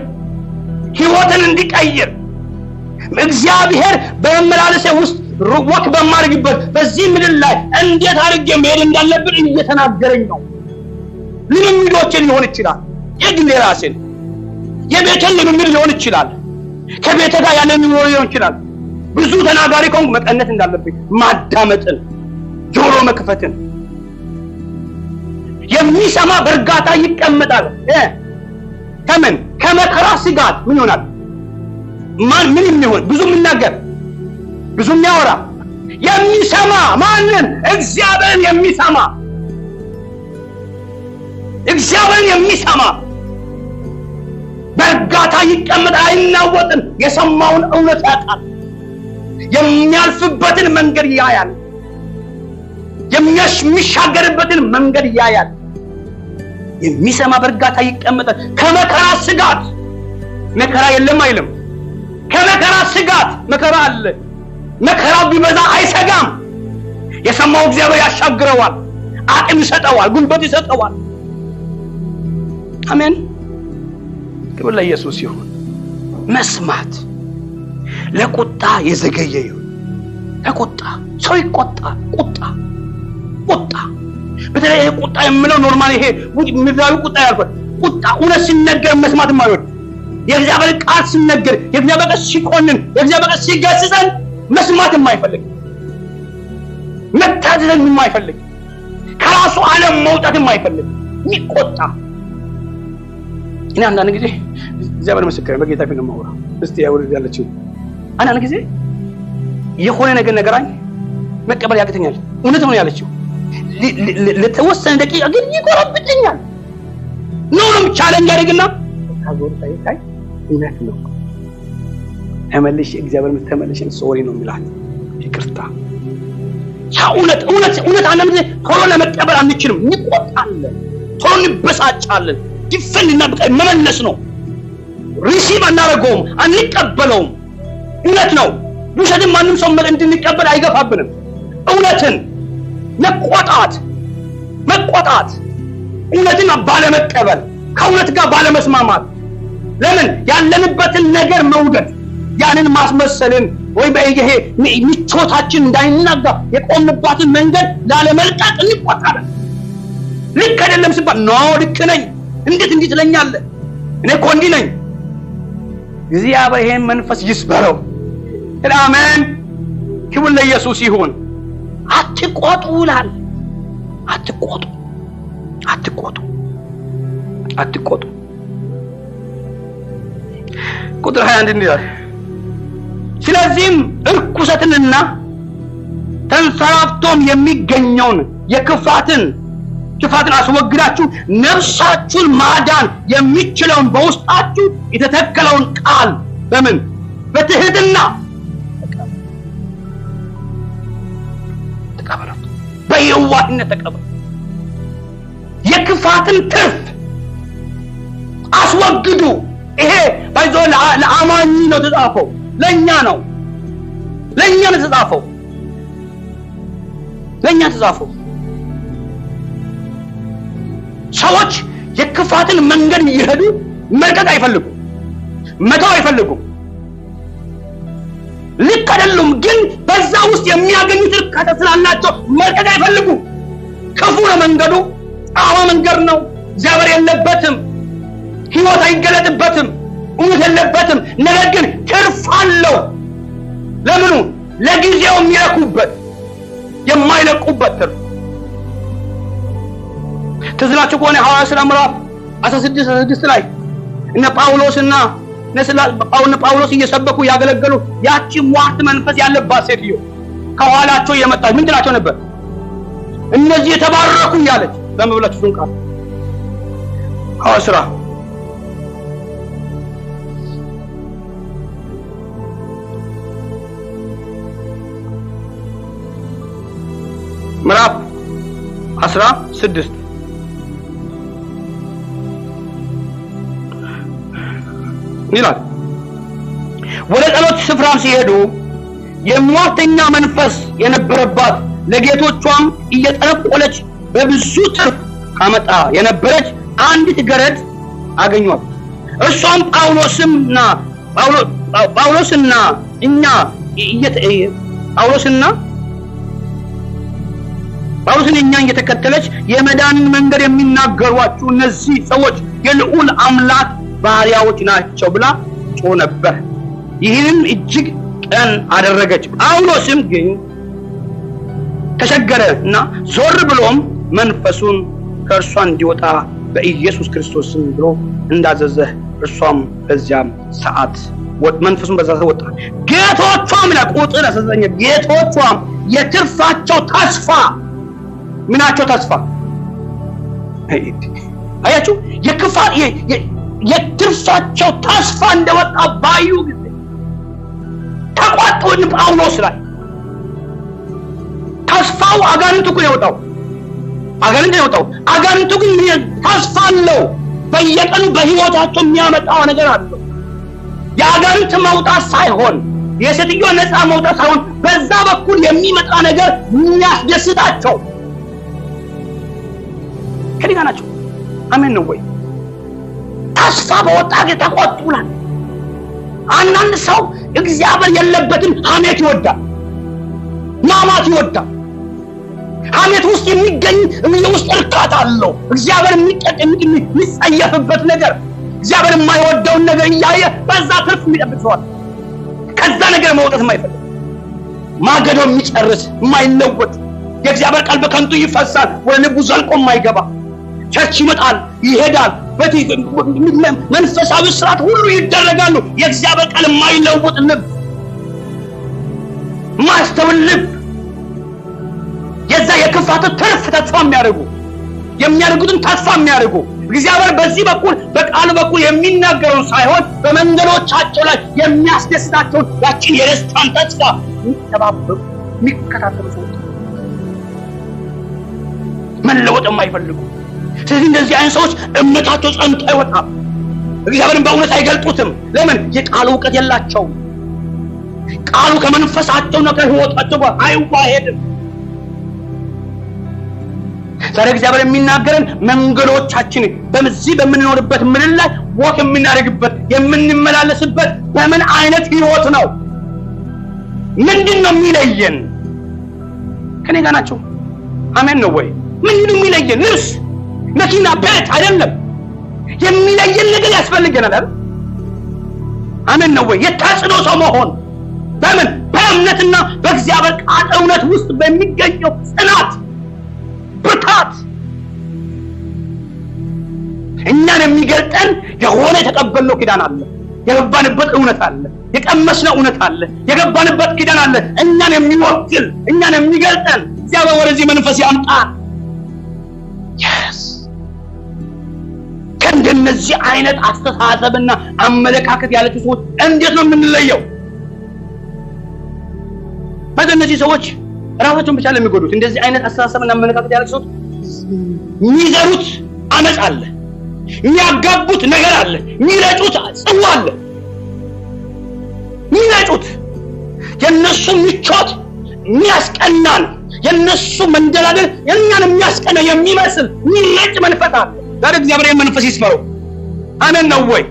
ሕይወትን እንዲቀይር እግዚአብሔር በመመላለሴ ውስጥ ወክ በማድረግበት በዚህ ምድር ላይ እንዴት አድርጌ መሄድ እንዳለብን እየተናገረኝ ነው። ልምምዶችን ሊሆን ይችላል፣ የግል የራሴን የቤተን ልምምድ ሊሆን ይችላል፣ ከቤተ ጋር ያለ ኑሮ ሊሆን ይችላል። ብዙ ተናጋሪ ከሆንኩ መቀነስ እንዳለብኝ ማዳመጥን፣ ጆሮ መክፈትን። የሚሰማ በእርጋታ ይቀመጣል። ከምን ከመከራ ስጋት ምን ይሆናል? ምን የሚሆን ብዙ የሚናገር ብዙ የሚያወራ የሚሰማ ማንን? እግዚአብሔርን የሚሰማ በእርጋታ ይቀመጣል፣ አይናወጥም። የሰማውን እውነት ያውቃል። የሚያልፍበትን መንገድ ያያል። የሚሻገርበትን መንገድ ያያል። የሚሰማ በእርጋታ ይቀመጣል። ከመከራ ስጋት መከራ የለም አይልም። ከመከራ ስጋት መከራ አለ። መከራው ቢበዛ አይሰጋም። የሰማው እግዚአብሔር ያሻግረዋል፣ አቅም ይሰጠዋል፣ ጉልበት ይሰጠዋል። አሜን። ክብር ለኢየሱስ ይሁን። መስማት ለቁጣ የዘገየ ይሁን። ለቁጣ ሰው ይቆጣል። ቁጣ በተለይ ቁጣ የምለው ኖርማል ይሄ ምድራዊ ቁጣ ያልኩት ቁጣ እውነት ሲነገር መስማት ማለት የእግዚአብሔር ቃል ሲነገር፣ የእግዚአብሔር ቃል ሲቆንን፣ የእግዚአብሔር ቃል ሲገስጸን መስማት የማይፈልግ መታዘዝን የማይፈልግ ከራሱ ዓለም መውጣት የማይፈልግ የሚቆጣ እኔ አንዳንድ ጊዜ እግዚአብሔር ምስክር በጌታ ፊት ነው የማወራው። እስቲ ያወርድ ያለችው አንዳንድ ጊዜ የሆነ ነገራኝ መቀበል ያቅተኛል። እውነት ነው ያለችው ለተወሰነ ደቂቃ ግን ይቆረብጥኛል። ነውም ቻሌንጅ አድርግና ታዞር ሳይታይ እውነት ነው ተመልሽ እግዚአብሔር ተመልሽ ሶሪ ነው የሚላት ይቅርታ እውነት አንዳንድ ጊዜ ቶሎ ለመቀበል አንችልም። እንቆጣለን፣ ቶሎ እንበሳጫለን። ዲፈንድና በቃ መመለስ ነው። ሪሲቭ አናረገውም፣ አንቀበለውም። እውነት ነው። ውሸትን ማንም ሰው እንድንቀበል አይገፋብንም። እውነትን መቆጣት እውነትን ባለመቀበል ከእውነት ጋር ባለመስማማት ለምን ያለንበትን ነገር መውደድ ያንን ማስመሰልን ወይ በይሄ ምቾታችን እንዳይናጋ የቆምንባትን መንገድ ላለመልቀቅ እንቆጣለን። ልክ አይደለም ሲባል ነው ልክ ነኝ እንዴት ትለኛለህ? እኔ እኮ እንዲህ ነኝ። እግዚአብሔር ይሄን መንፈስ ይስበረው። አሜን። ክብር ለኢየሱስ ይሁን። አትቆጡ ይላል። አትቆጡ ቁጥር 21 እንዲህ ይላል፣ ስለዚህም እርኩሰትንና ተንሰራፍቶም የሚገኘውን የክፋትን አስወግዳችሁ ነፍሳችሁን ማዳን የሚችለውን በውስጣችሁ የተተከለውን ቃል በምን በትህትና ተቀበሉ፣ በየዋህነት ተቀበሉ። የክፋትን ትርፍ አስወግዱ። ይሄ ባይዞ ለአማኝ ነው ተጻፈው፣ ለኛ ነው ተጻፈው። ሰዎች የክፋትን መንገድ ይሄዱ መልቀቅ አይፈልጉም፣ መተው አይፈልጉም። ልክ አይደሉም፣ ግን በዛ ውስጥ የሚያገኙት እርካታ ስላላቸው መልቀቅ አይፈልጉም። ክፉ ነው መንገዱ፣ ጣዖ መንገድ ነው። እግዚአብሔር የለበትም፣ ሕይወት አይገለጥበትም፣ እውነት የለበትም። ነገር ግን ትርፍ አለው። ለምኑ? ለጊዜው የሚረኩበት የማይለቁበት ትርፍ። ትዝላችሁ ከሆነ ሐዋርያት ሥራ ምዕራፍ 16 ላይ እነ ጳውሎስ እየሰበኩ ያገለገሉ ያቺ ሟርት መንፈስ ያለባት ሴትዮ ከኋላቸው እየመጣች ምን ትላቸው ነበር? እነዚህ የተባረኩ እያለች በመብላችሁ ሱን ቃል ሐዋርያት ሥራ ምዕራፍ 16 ይላል። ወደ ጸሎት ስፍራም ሲሄዱ የሟርተኛ መንፈስ የነበረባት ለጌቶቿም እየጠነቆለች በብዙ ትርፍ ታመጣ የነበረች አንዲት ገረድ አገኟት። እርሷም ጳውሎስና እኛን እየተከተለች የመዳንን መንገድ የሚናገሯችሁ እነዚህ ሰዎች የልዑል አምላክ ባሪያዎች ናቸው ብላ ጮህ ነበር። ይህንም እጅግ ቀን አደረገች። ጳውሎስም ግን ተቸገረና ዞር ብሎም መንፈሱን ከእርሷ እንዲወጣ በኢየሱስ ክርስቶስ ስም ብሎ እንዳዘዘ እርሷም በዚያም ሰዓት መንፈሱን በዛ ወጣ። ጌቶቿም ለቁጥር አሰዘኝ። ጌቶቿም የትርፋቸው ተስፋ ምናቸው ተስፋ አያችሁ፣ የትርፋቸው ተስፋ እንደወጣ ባዩ ጊዜ ተቆጡን። ጳውሎስ ላይ ተስፋው አጋንንቱ ግን የወጣው አጋንንቱ ግን ተስፋ አለው። በየቀኑ በህይወታቸው የሚያመጣው ነገር አለው። የአጋንንት መውጣት ሳይሆን የሴትዮ ነፃ መውጣት ሳይሆን በዛ በኩል የሚመጣ ነገር የሚያስደስታቸው ከዲጋ ናቸው። አሜን ነው ወይ? ተስፋ በወጣ ጊዜ ተቆጡላል። አንዳንድ ሰው እግዚአብሔር የለበትም ሐሜት ይወዳል፣ ማማት ይወዳል። ሐሜት ውስጥ የሚገኝ የውስጥ እርካታ አለው። እግዚአብሔር የሚጸየፍበት ነገር እግዚአብሔር የማይወደውን ነገር እያየ በዛ ትርፍ የሚጠብቅ ሰው አለ። ከዛ ነገር መውጣት የማይፈልግ ማገዶ የሚጨርስ የማይለወጥ የእግዚአብሔር ቃል በከንቱ ይፈሳል፣ ወደ ልቡ ዘልቆ የማይገባ ቸርች ይመጣል ይሄዳል፣ መንፈሳዊ ስርዓት ሁሉ ይደረጋሉ። የእግዚአብሔር ቃል የማይለወጥ ልብ፣ ማስተውል ልብ፣ የዛ የክፋቱ ትርፍ ተስፋ የሚያደርጉትን ተስፋ የሚያደርጉ እግዚአብሔር በዚህ በኩል በቃሉ በኩል የሚናገረውን ሳይሆን በመንገዶቻቸው ላይ የሚያስደስታቸውን ያችን የደስታን ተስፋ የሚተባበሩ የሚከታተሉ ሰዎች መለወጥ የማይፈልጉ። ስለዚህ እንደዚህ አይነት ሰዎች እምነታቸው ጸንቶ አይወጣም። እግዚአብሔርን በእውነት አይገልጡትም። ለምን? የቃሉ እውቀት የላቸውም። ቃሉ ከመንፈሳቸውና ከህይወታቸው ጋር አይዋሄድም። ዛሬ እግዚአብሔር የሚናገረን መንገዶቻችን በዚህ በምንኖርበት ምድር ላይ ወክ የምናደርግበት የምንመላለስበት በምን አይነት ህይወት ነው? ምንድን ነው የሚለየን? ከኔ ጋር ናቸው? አሜን ነው ወይ? ምንድን ነው የሚለየን? ልብስ፣ መኪና፣ ቤት አይደለም። የሚለየን ነገር ያስፈልገናል አይደል? አሜን ነው ወይ? የተጽዕኖ ሰው መሆን በምን? በእምነትና በእግዚአብሔር ቃል እውነት ውስጥ በሚገኘው ጽናት ብርታት። እኛን የሚገልጠን የሆነ የተቀበልነው ኪዳን አለ፣ የገባንበት እውነት አለ፣ የቀመስነው እውነት አለ፣ የገባንበት ኪዳን አለ። እኛን የሚወክል እኛን የሚገልጠን እግዚአብሔር ወደዚህ መንፈስ ያምጣን። ከእንደነዚህ አይነት አስተሳሰብና አመለካከት ያለች ሰዎች እንዴት ነው የምንለየው? በእነዚህ ሰዎች ራሳቸውን ብቻ ለሚጎዱት እንደዚህ አይነት አስተሳሰብና አመለካከት ያላቸው ሰዎች የሚዘሩት አመጽ አለ፣ የሚያጋቡት ነገር አለ፣ የሚረጩት ጽዋ አለ። የሚረጩት የነሱ ምቾት የሚያስቀናን፣ የነሱ መንደላደል የኛን የሚያስቀና የሚመስል የሚረጭ መንፈስ አለ። ዛሬ እግዚአብሔር መንፈስ ይስፈረው። አሜን ነው ወይ?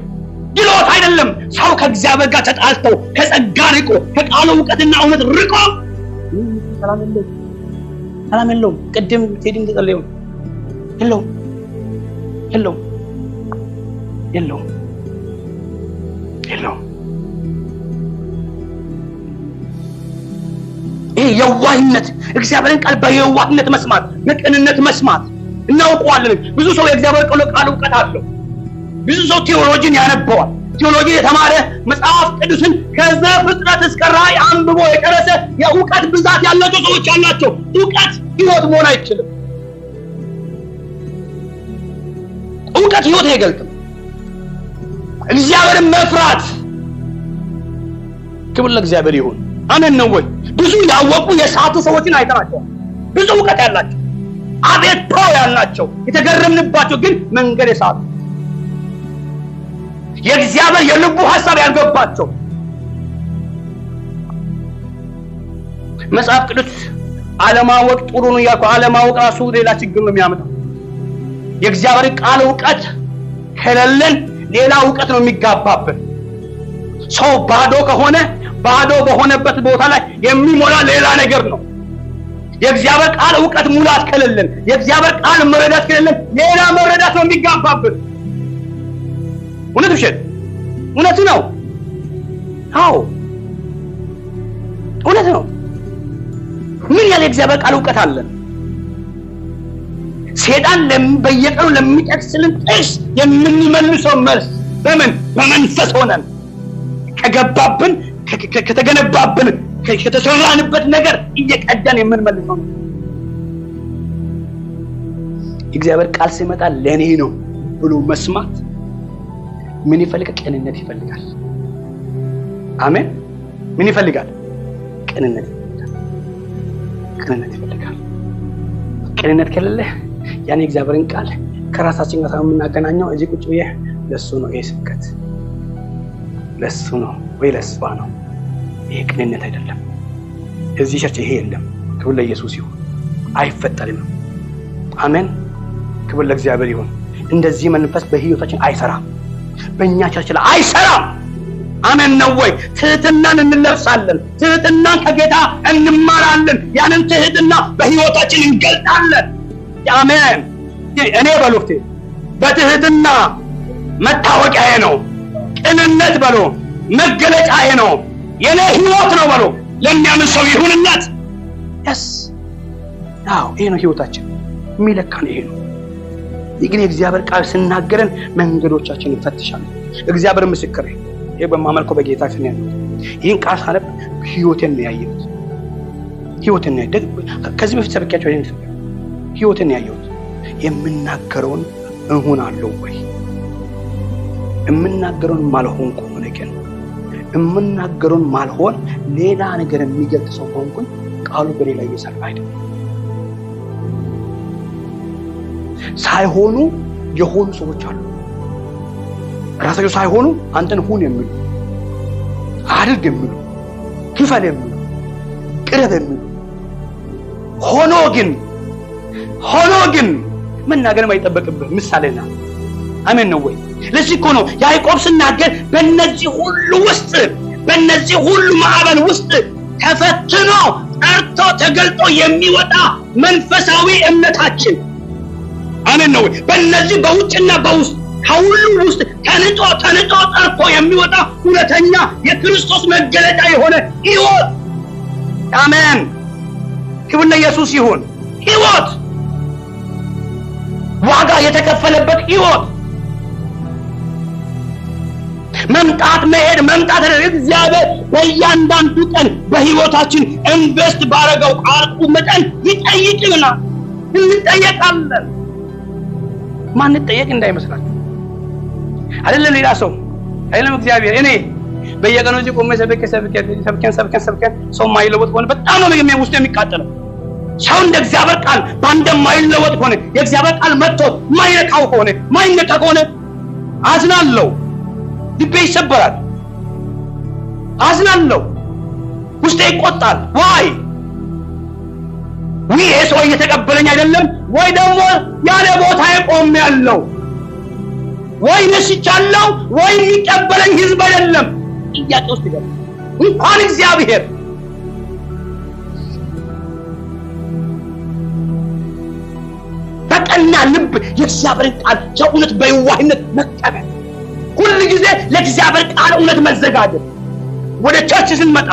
ድሎት አይደለም። ሰው ከእግዚአብሔር ጋር ተጣልተው ከጸጋ ርቆ ከቃሉ እውቀትና እውነት ርቆ ሰላም የለውም። ቅድም ቴዲ እንደጸለየው የለውም። ይሄ የዋህነት፣ እግዚአብሔርን ቃል በየዋህነት መስማት፣ በቅንነት መስማት እናውቀዋለን። ብዙ ሰው የእግዚአብሔር ቃል እውቀት አለው። ብዙ ሰው ቴዎሎጂን ያነበዋል። ቴዎሎጂ የተማረ መጽሐፍ ቅዱስን ከዘፍጥረት እስከ ራዕይ አንብቦ የጨረሰ የእውቀት ብዛት ያላቸው ሰዎች አላቸው። እውቀት ህይወት መሆን አይችልም። እውቀት ህይወት አይገልጥም። እግዚአብሔርን መፍራት። ክብር ለእግዚአብሔር ይሁን። አሜን ነው ወይ? ብዙ ያወቁ የሳቱ ሰዎችን አይተናቸዋል። ብዙ እውቀት ያላቸው አቤት ያላቸው የተገረምንባቸው ግን መንገድ የሳቱ የእግዚአብሔር የልቡ ሐሳብ ያልገባቸው። መጽሐፍ ቅዱስ አለማወቅ ጥሩ ነው ያልኩ፣ አለማወቅ ራሱ ሌላ ችግር ነው የሚያመጣው። የእግዚአብሔር ቃል እውቀት ከሌለን ሌላ እውቀት ነው የሚጋባበት። ሰው ባዶ ከሆነ ባዶ በሆነበት ቦታ ላይ የሚሞላ ሌላ ነገር ነው። የእግዚአብሔር ቃል እውቀት ሙላት ከሌለን፣ የእግዚአብሔር ቃል መረዳት ከሌለን ሌላ መረዳት ነው የሚጋባበት። እውነት ውሸት? እውነት ነው። አዎ እውነት ነው። ምን ያለ የእግዚአብሔር ቃል እውቀት አለን? ሰይጣን በየቀኑ ለሚጠቅስልን ጥቅስ የምንመልሰው መልስ በምን? በመንፈስ ሆነን ከገባብን ከተገነባብን ከተሰራንበት ነገር እየቀዳን የምንመልሰው ነው። እግዚአብሔር ቃል ሲመጣ ለኔ ነው ብሎ መስማት ምን ይፈልጋል? ቅንነት ይፈልጋል። አሜን። ምን ይፈልጋል? ቅንነት ይፈልጋል። ቅንነት ከሌለ ያኔ እግዚአብሔርን ቃል ከራሳችን ጋር የምናገናኘው እዚህ ቁጭ ብዬ ለሱ ነው ይሄ ስብከት ለሱ ነው ወይ ለሷ ነው። ይሄ ቅንነት አይደለም። እዚህ ቸርች ይሄ የለም። ክብር ለኢየሱስ ይሁን። አይፈጠርም። አሜን። ክብር ለእግዚአብሔር ይሁን። እንደዚህ መንፈስ በህይወታችን አይሰራም። በእኛ ቸርች ላይ አይሰራም። አሜን ነው ወይ? ትህትናን እንለብሳለን። ትህትናን ከጌታ እንማራለን። ያንን ትህትና በህይወታችን እንገልጣለን። አሜን። እኔ በሉፍቴ በትህትና መታወቂያዬ ነው። ቅንነት በሎ መገለጫዬ ነው። የኔ ህይወት ነው በሎ ለሚያምን ሰው ይሁንለት። ያስ አዎ ይሄ ነው ህይወታችን የሚለካን ይሄ ነው። ይግን የእግዚአብሔር ቃል ሲናገረን መንገዶቻችንን እንፈትሻለን። እግዚአብሔር ምስክሬ ይሄ በማመልከው በጌታ ስም ያለው ይሄን ቃል ሳነብ ህይወቴን ነው ያየሁት። ህይወቴን ነው ከዚህ በፊት ሰብኬያቸው ይሄን ህይወቴን ነው ያየሁት። የምናገረውን እሆናለሁ ወይ? የምናገረውን ማልሆን ከሆነ ግን የምናገረውን ማልሆን ሌላ ነገር የሚገልጥ ሰው ሆንኩኝ ቃሉ በሌላ እየሰራ አይደለም። ሳይሆኑ የሆኑ ሰዎች አሉ። ራሳቸው ሳይሆኑ አንተን ሁን የሚሉ፣ አድርግ የሚሉ፣ ክፈል የሚሉ፣ ቅረብ የሚሉ ሆኖ ግን መናገር የማይጠበቅብህ ምሳሌና አሜን ነው ወይ? ለዚህ እኮ ነው ያዕቆብ ሲናገር በእነዚህ ሁሉ ማዕበል ውስጥ ተፈትኖ ጠርቶ ተገልጦ የሚወጣ መንፈሳዊ እምነታችን አሜን ነው ወይ? በእነዚህ በውጭና በውስጥ ከሁሉ ውስጥ ተንጦ ጠርቶ የሚወጣ እውነተኛ የክርስቶስ መገለጫ የሆነ ሕይወት አሜን። ክብር ለኢየሱስ ይሁን። ሕይወት ዋጋ የተከፈለበት ሕይወት መምጣት እግዚአብሔር በእያንዳንዱ ቀን በሕይወታችን ኢንቨስት ባረገው ቃሉ መጠን ይጠይቅልናል። እንጠየቃለን። ማን ጠየቅ እንዳይመስላችሁ አይደለም ሌላ ሰው አይደለም እግዚአብሔር። እኔ በየቀኑ እዚህ ቆሜ ሰብከን ሰው ማይለወጥ ሆነ በጣም ነው ውስጥ የሚቃጠለው። ሰው እንደ እግዚአብሔር ቃል ባንደ ማይለወጥ ሆነ የእግዚአብሔር ቃል መጥቶ ማይነካው ሆነ አዝናለሁ። ልቤ ይሰበራል። አዝናለሁ። ውስጤ ይቆጣል። ዋይ ይሄ ሰው እየተቀበለኝ አይደለም ወይ ደግሞ ያለ ቦታ ቆም ያለው ወይ ነስቻለሁ ወይ የሚቀበለኝ ህዝብ አይደለም ጥያቄ ውስጥ ይገባል። እንኳን እግዚአብሔር በቀና ልብ የእግዚአብሔርን ቃል የእውነት በየዋህነት መቀበል፣ ሁሉ ጊዜ ለእግዚአብሔር ቃል እውነት መዘጋጀት። ወደ ቸርች ስንመጣ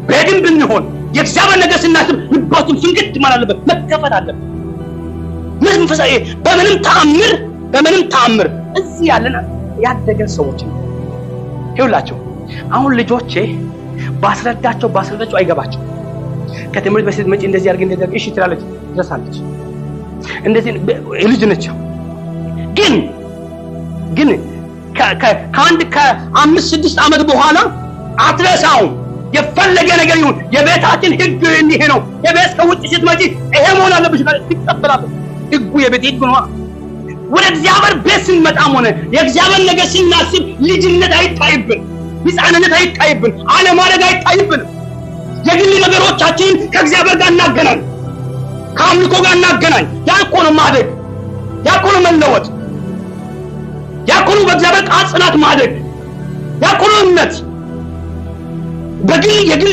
በግን ብንሆን የእግዚአብሔር ነገር ስናስብ ልባችን ፍንግት ማለት አለበት፣ መከፈት አለበት። መንፈሳዊ በምንም ተአምር እዚህ ያደገን ሰዎች ነው። ይኸውላችሁ አሁን ልጆቼ ባስረዳቸው አይገባቸው። ከትምህርት በፊት መጪ እንደዚህ አድርግ እሺ ትላለች፣ ትረሳለች። እንደዚህ ልጅ ነች። ግን ከ5-6 ዓመት በኋላ አትረሳውም። የፈለገ ነገር ይሁን የቤታችን ህግ እንዲህ ነው። የቤት ከውጭ ስትመጪ ይሄ መሆን አለብሽ ትቀበላለች። ህጉ የቤት ህግ ነው። ወደ እግዚአብሔር ቤት ስንመጣም ሆነ የእግዚአብሔር ነገር ስናስብ ልጅነት አይታይብን፣ ህፃንነት አይታይብን፣ አለማደግ አይታይብን። የግል ነገሮቻችንን ከእግዚአብሔር ጋር እናገናኝ፣ ከአምልኮ ጋር እናገናኝ። ያ እኮ ነው ማደግ፣ ያ እኮ ነው መለወጥ፣ ያ እኮ ነው በእግዚአብሔር ቃል ጽናት ማደግ፣ ያ እኮ ነው እምነት።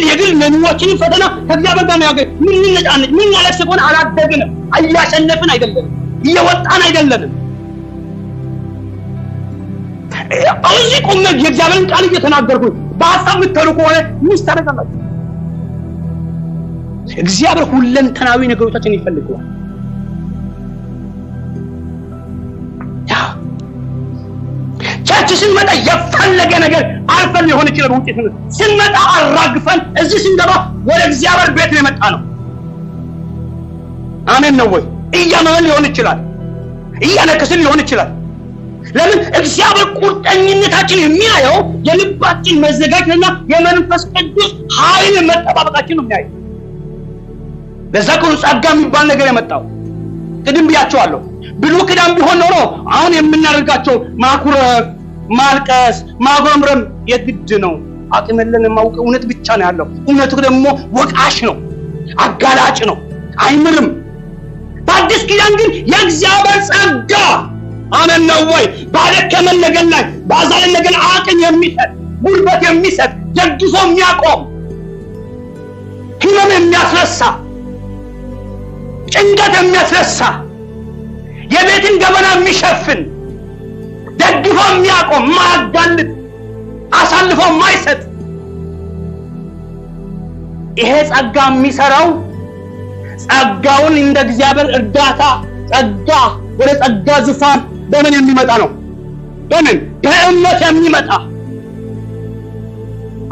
የግል ኑሯችንን ፈተና ከእግዚአብሔር ጋር ነው። ምን ነፃነት ምን ያለቅስ ሆነ አላደግንም፣ እያሸነፍን አይደለም፣ እየወጣን አይደለም። እዚህ ቆሜ የእግዚአብሔርን ቃል እየተናገርኩኝ በሀሳብ የምትሄዱ ከሆነ ምን ታደርጋላችሁ? እግዚአብሔር ሁለንተናዊ ነገሮቻችንን ይፈልገዋል። ቸርች ስንመጣ የፈለገ ነገር አልፈን ሊሆን ይችላል። ውጤት ስንመጣ አራግፈን እዚህ ስንገባ ወደ እግዚአብሔር ቤት ነው የመጣ ነው። አሜን ነው ወይ? እያመመን ሊሆን ይችላል፣ እያነከስን ሊሆን ይችላል። ለምን? እግዚአብሔር ቁርጠኝነታችን የሚያየው የልባችን መዘጋጀትና የመንፈስ ቅዱስ ኃይል መጠባበቃችን ነው የሚያየው። ለዛ እኮ ጸጋ የሚባል ነገር የመጣው። ቅድም ብያቸዋለሁ። ብሉይ ኪዳን ቢሆን ኖሮ አሁን የምናደርጋቸው ማኩረፍ፣ ማልቀስ፣ ማጉረምረም የግድ ነው። አቅም የለንም። ማውቀ እውነት ብቻ ነው ያለው። እውነቱ ደግሞ ወቃሽ ነው፣ አጋላጭ ነው፣ አይምርም። በአዲስ ኪዳን ግን የእግዚአብሔር ጸጋ አሜን ነው ወይ? ባለከመን ነገር ላይ ባዛለን ነገር አቅም የሚሰጥ ጉልበት የሚሰጥ ደግፎ የሚያቆም ህመም የሚያስረሳ ጭንቀት የሚያስረሳ የቤትን ገበና የሚሸፍን ደግ ደግፎ የሚያቆም ማያጋልጥ አሳልፎ የማይሰጥ ይሄ ጸጋ የሚሰራው ጸጋውን እንደ እግዚአብሔር እርዳታ ጸጋ ወደ ጸጋ ዙፋን በምን የሚመጣ ነው? በምን? በእምነት የሚመጣ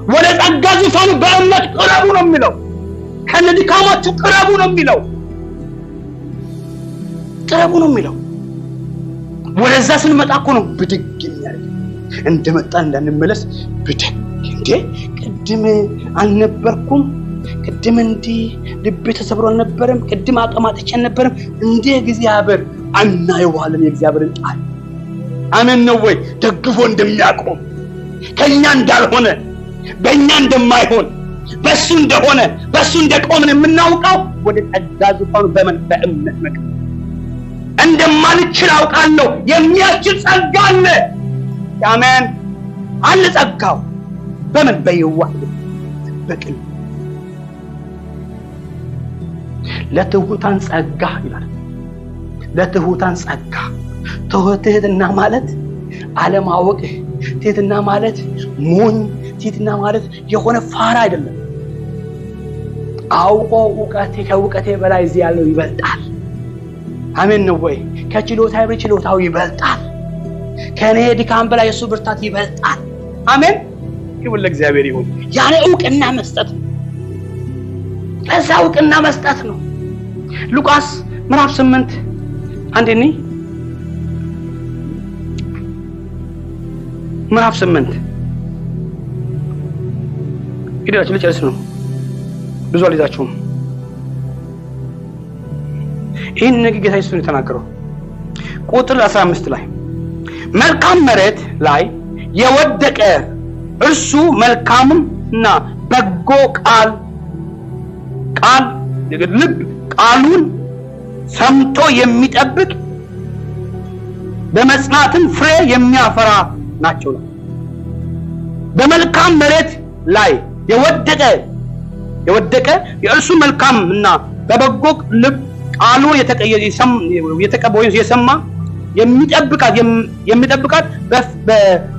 ወደ ጸጋ ዙፋኑ በእምነት ቅረቡ ነው የሚለው። ከነድካማችሁ ቅረቡ ነው የሚለው። ቅረቡ ነው የሚለው። ወደዛ ስንመጣ እኮ ነው ብድግ የሚያደርግ። እንደመጣ እንዳንመለስ ብድግ። እንዴ ቅድም አልነበርኩም? ቅድም እንዲህ ልቤ ተሰብሮ አልነበረም? ቅድም አቀማጥቼ አልነበረም? እንዴ እግዚአብሔር እናየዋለን የእግዚአብሔርን ቃል። አሜን ነው ወይ? ደግፎ እንደሚያቆም ከኛ እንዳልሆነ በእኛ እንደማይሆን በሱ እንደሆነ በሱ እንደቆምን የምናውቀው ወደ ጸጋ ዙፋኑ በእምነት መቅረብ እንደማንችል አውቃለሁ። የሚያስችል ጸጋ አለ። አሜን አለ ጸጋው። በምን? በየዋህነት በቅን ለትሑታን ጸጋ ይላል። ለትሑታን ጸጋ። ትሕትና ማለት አለማወቅ፣ ትሕትና ማለት ሞኝ፣ ትሕትና ማለት የሆነ ፋራ አይደለም። አውቆ ከእውቀቴ በላይ እዚህ ያለው ይበልጣል። አሜን ነው ወይ? ከችሎታው በላይ ችሎታው ይበልጣል። ከኔ ድካም በላይ የሱ ብርታት ይበልጣል። አሜን። ክብር ለእግዚአብሔር ይሁን። ያለ እውቅና መስጠት ነው። ለዛ እውቅና መስጠት ነው። ሉቃስ ምዕራፍ 8 አንዴኒ ምዕራፍ 8 ሂዳችሁ ልጨርስ ነው። ብዙ አልይዛችሁም። ይህን ነገር ጌታ ኢየሱስ ነው የተናገረው። ቁጥር 15 ላይ መልካም መሬት ላይ የወደቀ እርሱ መልካምና በጎ ልብ ቃሉን ሰምቶ የሚጠብቅ በመጽናትም ፍሬ የሚያፈራ ናቸው። በመልካም መሬት ላይ የወደቀ የእርሱ መልካምና በበጎ ልብ ቃሉ የተቀበለው የሰማ የሚጠብቃት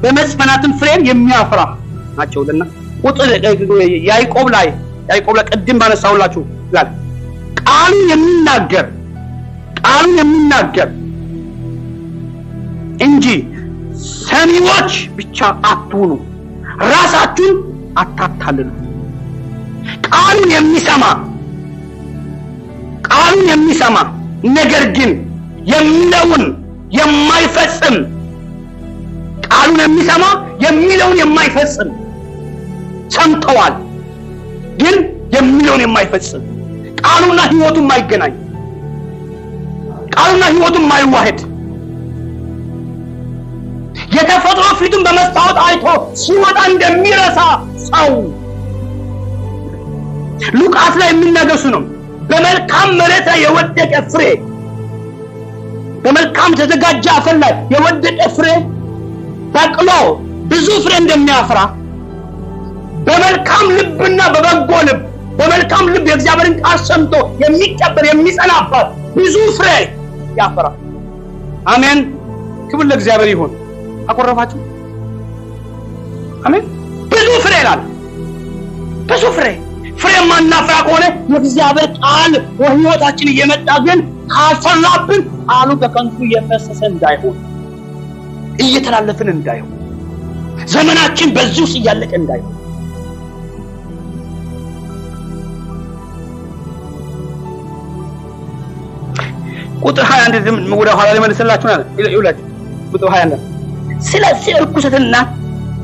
በመጽናትም ፍሬን የሚያፈራ ናቸውና ቁጥር ያዕቆብ ላይ ቅድም ባነሳሁላችሁ ይላል ቃሉን የሚናገር እንጂ ሰሚዎች ብቻ አትሁኑ፣ ራሳችሁን አታታልሉ። ቃሉን የሚሰማ ነገር ግን የሚለውን የማይፈጽም ቃሉን የሚሰማ የሚለውን የማይፈጽም ሰምተዋል፣ ግን የሚለውን የማይፈጽም ቃሉና ሕይወቱ የማይገናኝ ቃሉና ሕይወቱ የማይዋሄድ የተፈጥሮ ፊቱን በመስታወት አይቶ ሲወጣ እንደሚረሳ ሰው ሉቃስ ላይ የሚናገሱ ነው። በመልካም መሬት ላይ የወደቀ ፍሬ፣ በመልካም ተዘጋጀ አፈር ላይ የወደቀ ፍሬ በቅሎ ብዙ ፍሬ እንደሚያፈራ በመልካም ልብና በበጎ ልብ በመልካም ልብ የእግዚአብሔርን ቃል ሰምቶ የሚቀበል የሚጸናበት ብዙ ፍሬ ያፈራል። አሜን። ክብር ለእግዚአብሔር ይሁን። አቆረፋችሁ? አሜን። ብዙ ፍሬ ይላል። ብዙ ፍሬ ማናፈራ ከሆነ የእግዚአብሔር ቃል ወህይወታችን እየመጣ ግን ካልሰራብን ቃሉ በከንቱ እየፈሰሰ እንዳይሆን እየተላለፍን እንዳይሆን ዘመናችን በዚህ ውስጥ እያለቀ እንዳይሆን ቁጥር 21 ወደ ኋላ ለመለስላችሁ ይላል። ቁጥር 21 ስለዚህ እርኩሰትና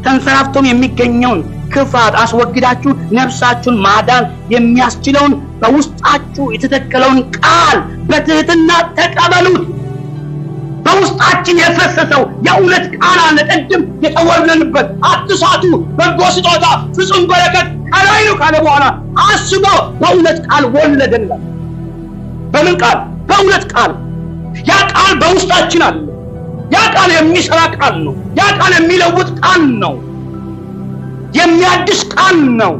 ተንሰራፍቶም የሚገኘውን ክፋት አስወግዳችሁ ነፍሳችሁን ማዳን የሚያስችለውን በውስጣችሁ የተተከለውን ቃል በትህትና ተቀበሉት። በውስጣችን የፈሰሰው የእውነት ቃል አለ። ቅድም የተወለድንበት አትሳቱ፣ በጎ ስጦታ፣ ፍጹም በረከት ከላይ ነው ካለ በኋላ አስቦ በእውነት ቃል ወለደን። በምን ቃል? በእውነት ቃል። ያ ቃል በውስጣችን አለ። ያ ቃል የሚሰራ ቃል ነው። ያ ቃል የሚለውጥ ቃል ነው። የሚያድስ ቃል ነው።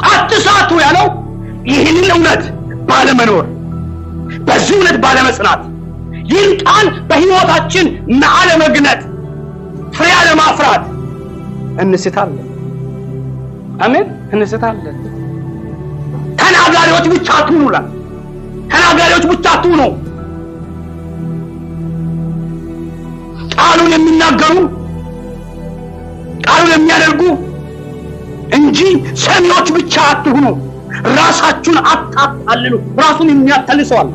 አትሳቱ ያለው ይህንን እውነት ባለመኖር፣ በዚህ እውነት ባለመጽናት ይህን ቃል በህይወታችን አለመግለጥ ፍሬ አለማፍራት እንስታለን። አሜን። እንስታለን። ተናጋሪዎች ብቻ አትሁኑ። ተናጋሪዎች ብቻ አትሁኑ። ቃሉን የሚናገሩ ቃሉን የሚያደርጉ እንጂ ሰሚዎች ብቻ አትሁኑ። ራሳችሁን አታታልሉ። ራሱን የሚያታልሰዋል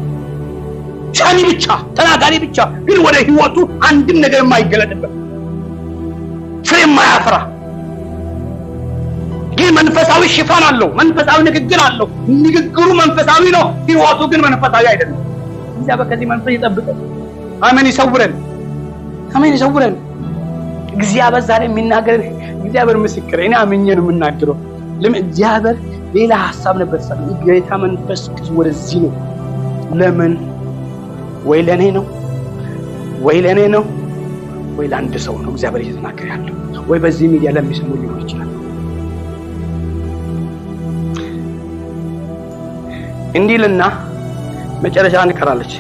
ሰሚ ብቻ ተናጋሪ ብቻ ግን ወደ ህይወቱ አንድም ነገር የማይገለጥበት ፍሬ የማያፈራ ግን መንፈሳዊ ሽፋን አለው። መንፈሳዊ ንግግር አለው። ንግግሩ መንፈሳዊ ነው፣ ህይወቱ ግን መንፈሳዊ አይደለም። እግዚአብሔር ከዚህ መንፈስ ይጠብቀን። አሜን። ይሰውረን። አሜን። ይሰውረን። እግዚአብሔር ዛሬ የሚናገር እግዚአብሔር ምስክር እኔ አምኜ ነው የምናገረው። ለምን እግዚአብሔር ሌላ ሐሳብ ነበር ሰው ጌታ መንፈስ ወደዚህ ነው። ለምን ወይ ለኔ ነው ወይ ለአንድ ሰው ነው እግዚአብሔር እየተናገረ ያለው ወይ በዚህ ሚዲያ ለሚሰሙ ሊሆን ይችላል። እንዲልና መጨረሻ አንቀራለች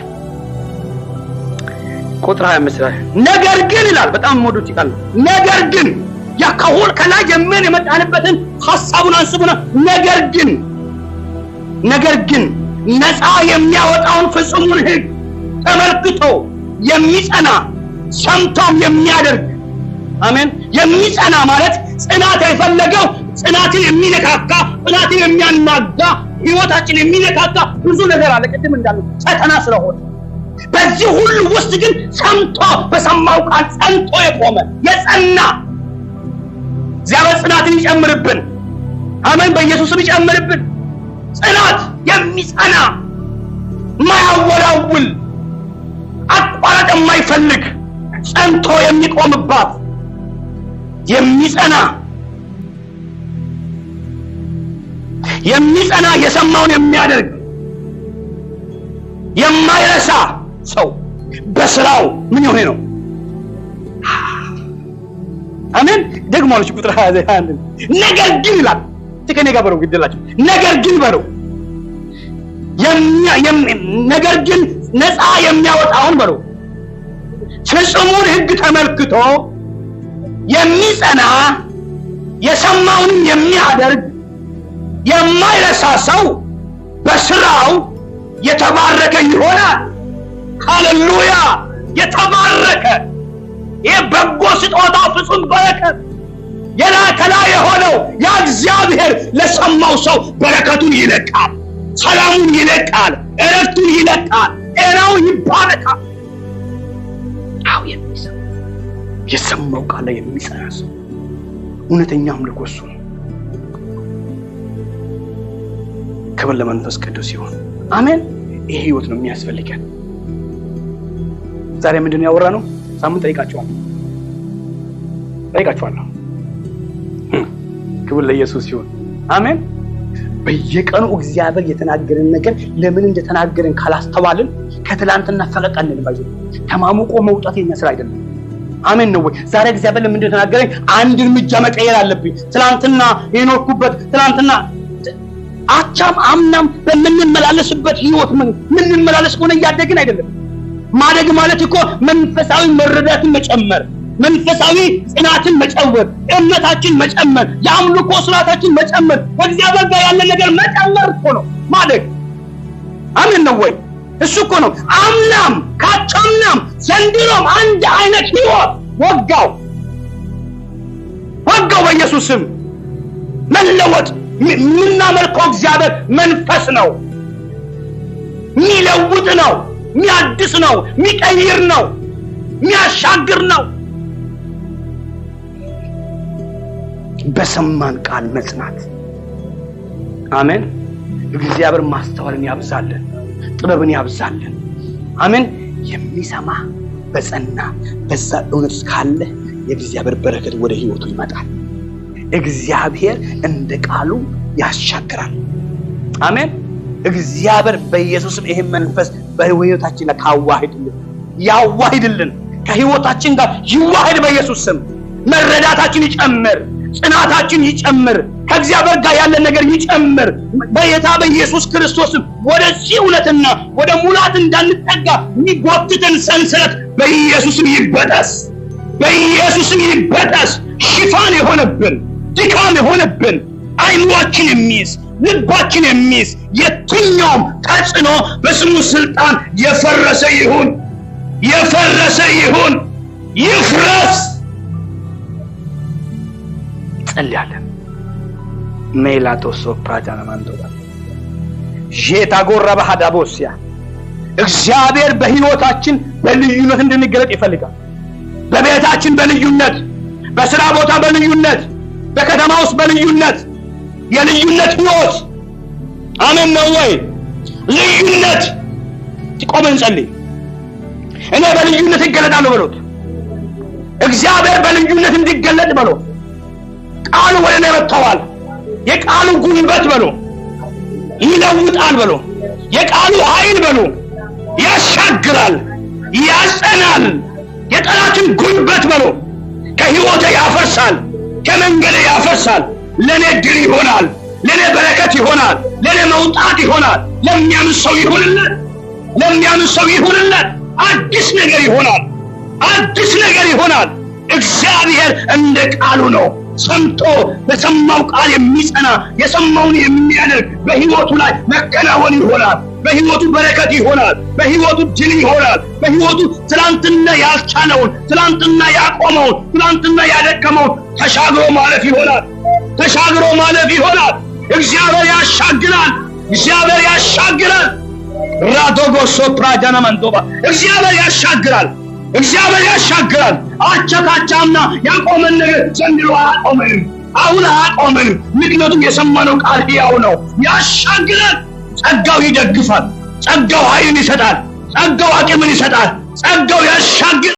ቁጥር 25 ላይ ነገር ግን ይላል። በጣም ሞዱት ይላል። ነገር ግን ያካሁን ከላይ ጀምረን የመጣንበትን ሐሳቡን አንስቡና ነገር ግን ነፃ የሚያወጣውን ፍጹሙን ሕግ ተመልክቶ የሚጸና ሰምቶም የሚያደርግ አሜን። የሚጸና ማለት ጽናት የፈለገው ጽናትን የሚነካካ ጽናትን የሚያናጋ ህይወታችን የሚነካካ ብዙ ነገር አለ። ቅድም እንዳለው ፈተና ስለሆነ በዚህ ሁሉ ውስጥ ግን ሰምቶ በሰማው ቃል ጸንቶ የቆመ የጸና እግዚአብሔር ጽናትን ይጨምርብን። አሜን። በኢየሱስም ይጨምርብን። ጽናት የሚጸና ማያወላውል አቋራጭ የማይፈልግ ጸንቶ የሚቆምባት የሚጸና የሰማውን የሚያደርግ የማይረሳ ሰው በስራው ምን ይሆነ ነው? አሜን። ደግሞ አለች ቁጥር 21 ነገር ግን ይላል። ትከኔ ጋር በለው ግድላችሁ ነገር ግን በለው ነገር ግን ነፃ የሚያወጣውን በለው ፍጹሙን ሕግ ተመልክቶ የሚጸና የሰማውን የሚያደርግ የማይረሳ ሰው በስራው የተባረከ ይሆናል። ሃሌሉያ! የተባረከ ይህ በጎ ስጦታ ፍጹም በረከት ከላይ የሆነው ያ እግዚአብሔር ለሰማው ሰው በረከቱን ይለቃል፣ ሰላሙን ይለቃል፣ እረፍቱን ይለቃል፣ ጤናው ይባረካል። አው የሰማው ቃል የሚጸና ሰው እውነተኛ አምልኮ እሱ ነው። ክብር ለመንፈስ ቅዱስ ይሁን። አሜን። ይሄ ህይወት ነው የሚያስፈልገን። ዛሬ ምንድነው ያወራነው? ሳምንት ጠይቃችኋለሁ። ክብር ለኢየሱስ ይሁን። አሜን። በየቀኑ እግዚአብሔር የተናገረን ነገር ለምን እንደተናገረን ካላስተዋልን ከትላንትና ፈቀቀልን ባይዘ ተማሙቆ መውጣት የኛ ስራ አይደለም። አሜን ነው ወይ? ዛሬ እግዚአብሔር ለምን እንደተናገረኝ አንድ እርምጃ መቀየር አለብኝ። ትላንትና የኖርኩበት ትላንትና አቻም አምናም በምንመላለስበት ህይወት ምን እንመላለስ ከሆነ እያደግን አይደለም። ማደግ ማለት እኮ መንፈሳዊ መረዳትን መጨመር፣ መንፈሳዊ ጽናትን መጨመር፣ እምነታችን መጨመር፣ የአምልኮ ስርዓታችን መጨመር፣ ከእግዚአብሔር ጋር ያለ ነገር መጨመር እኮ ነው ማደግ። አሜን ነው ወይ? እሱ እኮ ነው። አምናም ካቻምናም ዘንድሮም አንድ አይነት ህይወት ወጋው በኢየሱስ ስም መለወጥ። ምናመልከው እግዚአብሔር መንፈስ ነው፣ የሚለውጥ ነው፣ የሚያድስ ነው፣ የሚቀይር ነው፣ የሚያሻግር ነው። በሰማን ቃል መጽናት። አሜን። እግዚአብሔር ማስተዋልን ያብዛልን፣ ጥበብን ያብዛልን። አሜን። የሚሰማ በጸና በዛ እውነት ካለ የእግዚአብሔር በረከት ወደ ህይወቱ ይመጣል። እግዚአብሔር እንደ ቃሉ ያሻግራል። አሜን። እግዚአብሔር በኢየሱስም ይሄን መንፈስ በህይወታችን ላይ ያዋሂድልን፣ ከህይወታችን ጋር ይዋሂድ በኢየሱስ ስም። መረዳታችን ይጨምር፣ ጽናታችን ይጨምር፣ ከእግዚአብሔር ጋር ያለ ነገር ይጨምር። በጌታ በኢየሱስ ክርስቶስ ወደዚህ እውነትና ወደ ሙላት እንዳንጠጋ የሚጎትተን ሰንሰለት በኢየሱስም ይበጠስ፣ በኢየሱስም ይበጠስ። ሽፋን የሆነብን ድካም የሆነብን አይኗችን የሚይዝ ልባችን የሚይዝ የትኛውም ተጽዕኖ በስሙ ስልጣን የፈረሰ ይሁን፣ የፈረሰ ይሁን፣ ይፍረስ። ጸልያለን። ሜላቶሶ ፕራጃና ማንዶባ ጄታ ጎረባ ሀዳቦሲያ እግዚአብሔር በህይወታችን በልዩነት እንድንገለጥ ይፈልጋል። በቤታችን በልዩነት፣ በስራ ቦታ በልዩነት፣ በከተማ ውስጥ በልዩነት፣ የልዩነት ህይወት። አሜን ነው ወይ? ልዩነት። ቆመን ጸልይ። እኔ በልዩነት እገለጣለሁ በሉት። እግዚአብሔር በልዩነት እንዲገለጥ በሉ። ቃሉ ወደ እኔ መጥቷል። የቃሉ ጉልበት በሉ ይለውጣል በሉ። የቃሉ ኃይል በሉ ያሻግራል፣ ያጸናል። የጠላትን ጉልበት በሉ ከህይወቴ ያፈርሳል፣ ከመንገዴ ያፈርሳል። ለኔ ድል ይሆናል፣ ለኔ በረከት ይሆናል፣ ለኔ መውጣት ይሆናል። ለሚያምን ሰው ይሁንለት፣ ለሚያምን ሰው ይሁንለት። አዲስ ነገር ይሆናል፣ አዲስ ነገር ይሆናል። እግዚአብሔር እንደ ቃሉ ነው። ሰምቶ በሰማው ቃል የሚጸና የሰማውን የሚያደርግ በህይወቱ ላይ መከናወን ይሆናል። በህይወቱ በረከት ይሆናል። በህይወቱ ድል ይሆናል። በህይወቱ ትላንትና ያልቻለውን፣ ትላንትና ያቆመውን፣ ትላንትና ያደከመውን ተሻግሮ ማለፍ ይሆናል። ተሻግሮ ማለፍ ይሆናል። እግዚአብሔር ያሻግራል። እግዚአብሔር ያሻግራል። ራዶጎሶ ፕራጃና ማንዶባ እግዚአብሔር ያሻግራል። እግዚአብሔር ያሻግራል። አቻካቻና ያቆመን ነገር ዘንድሮ አያቆመንም፣ አሁን አያቆመንም። ምክንያቱም የሰማነው ቃል ሕያው ነው። ያሻግራል። ጸጋው ይደግፋል። ጸጋው ኃይልን ይሰጣል። ጸጋው አቅምን ይሰጣል። ጸጋው ያሻግራል።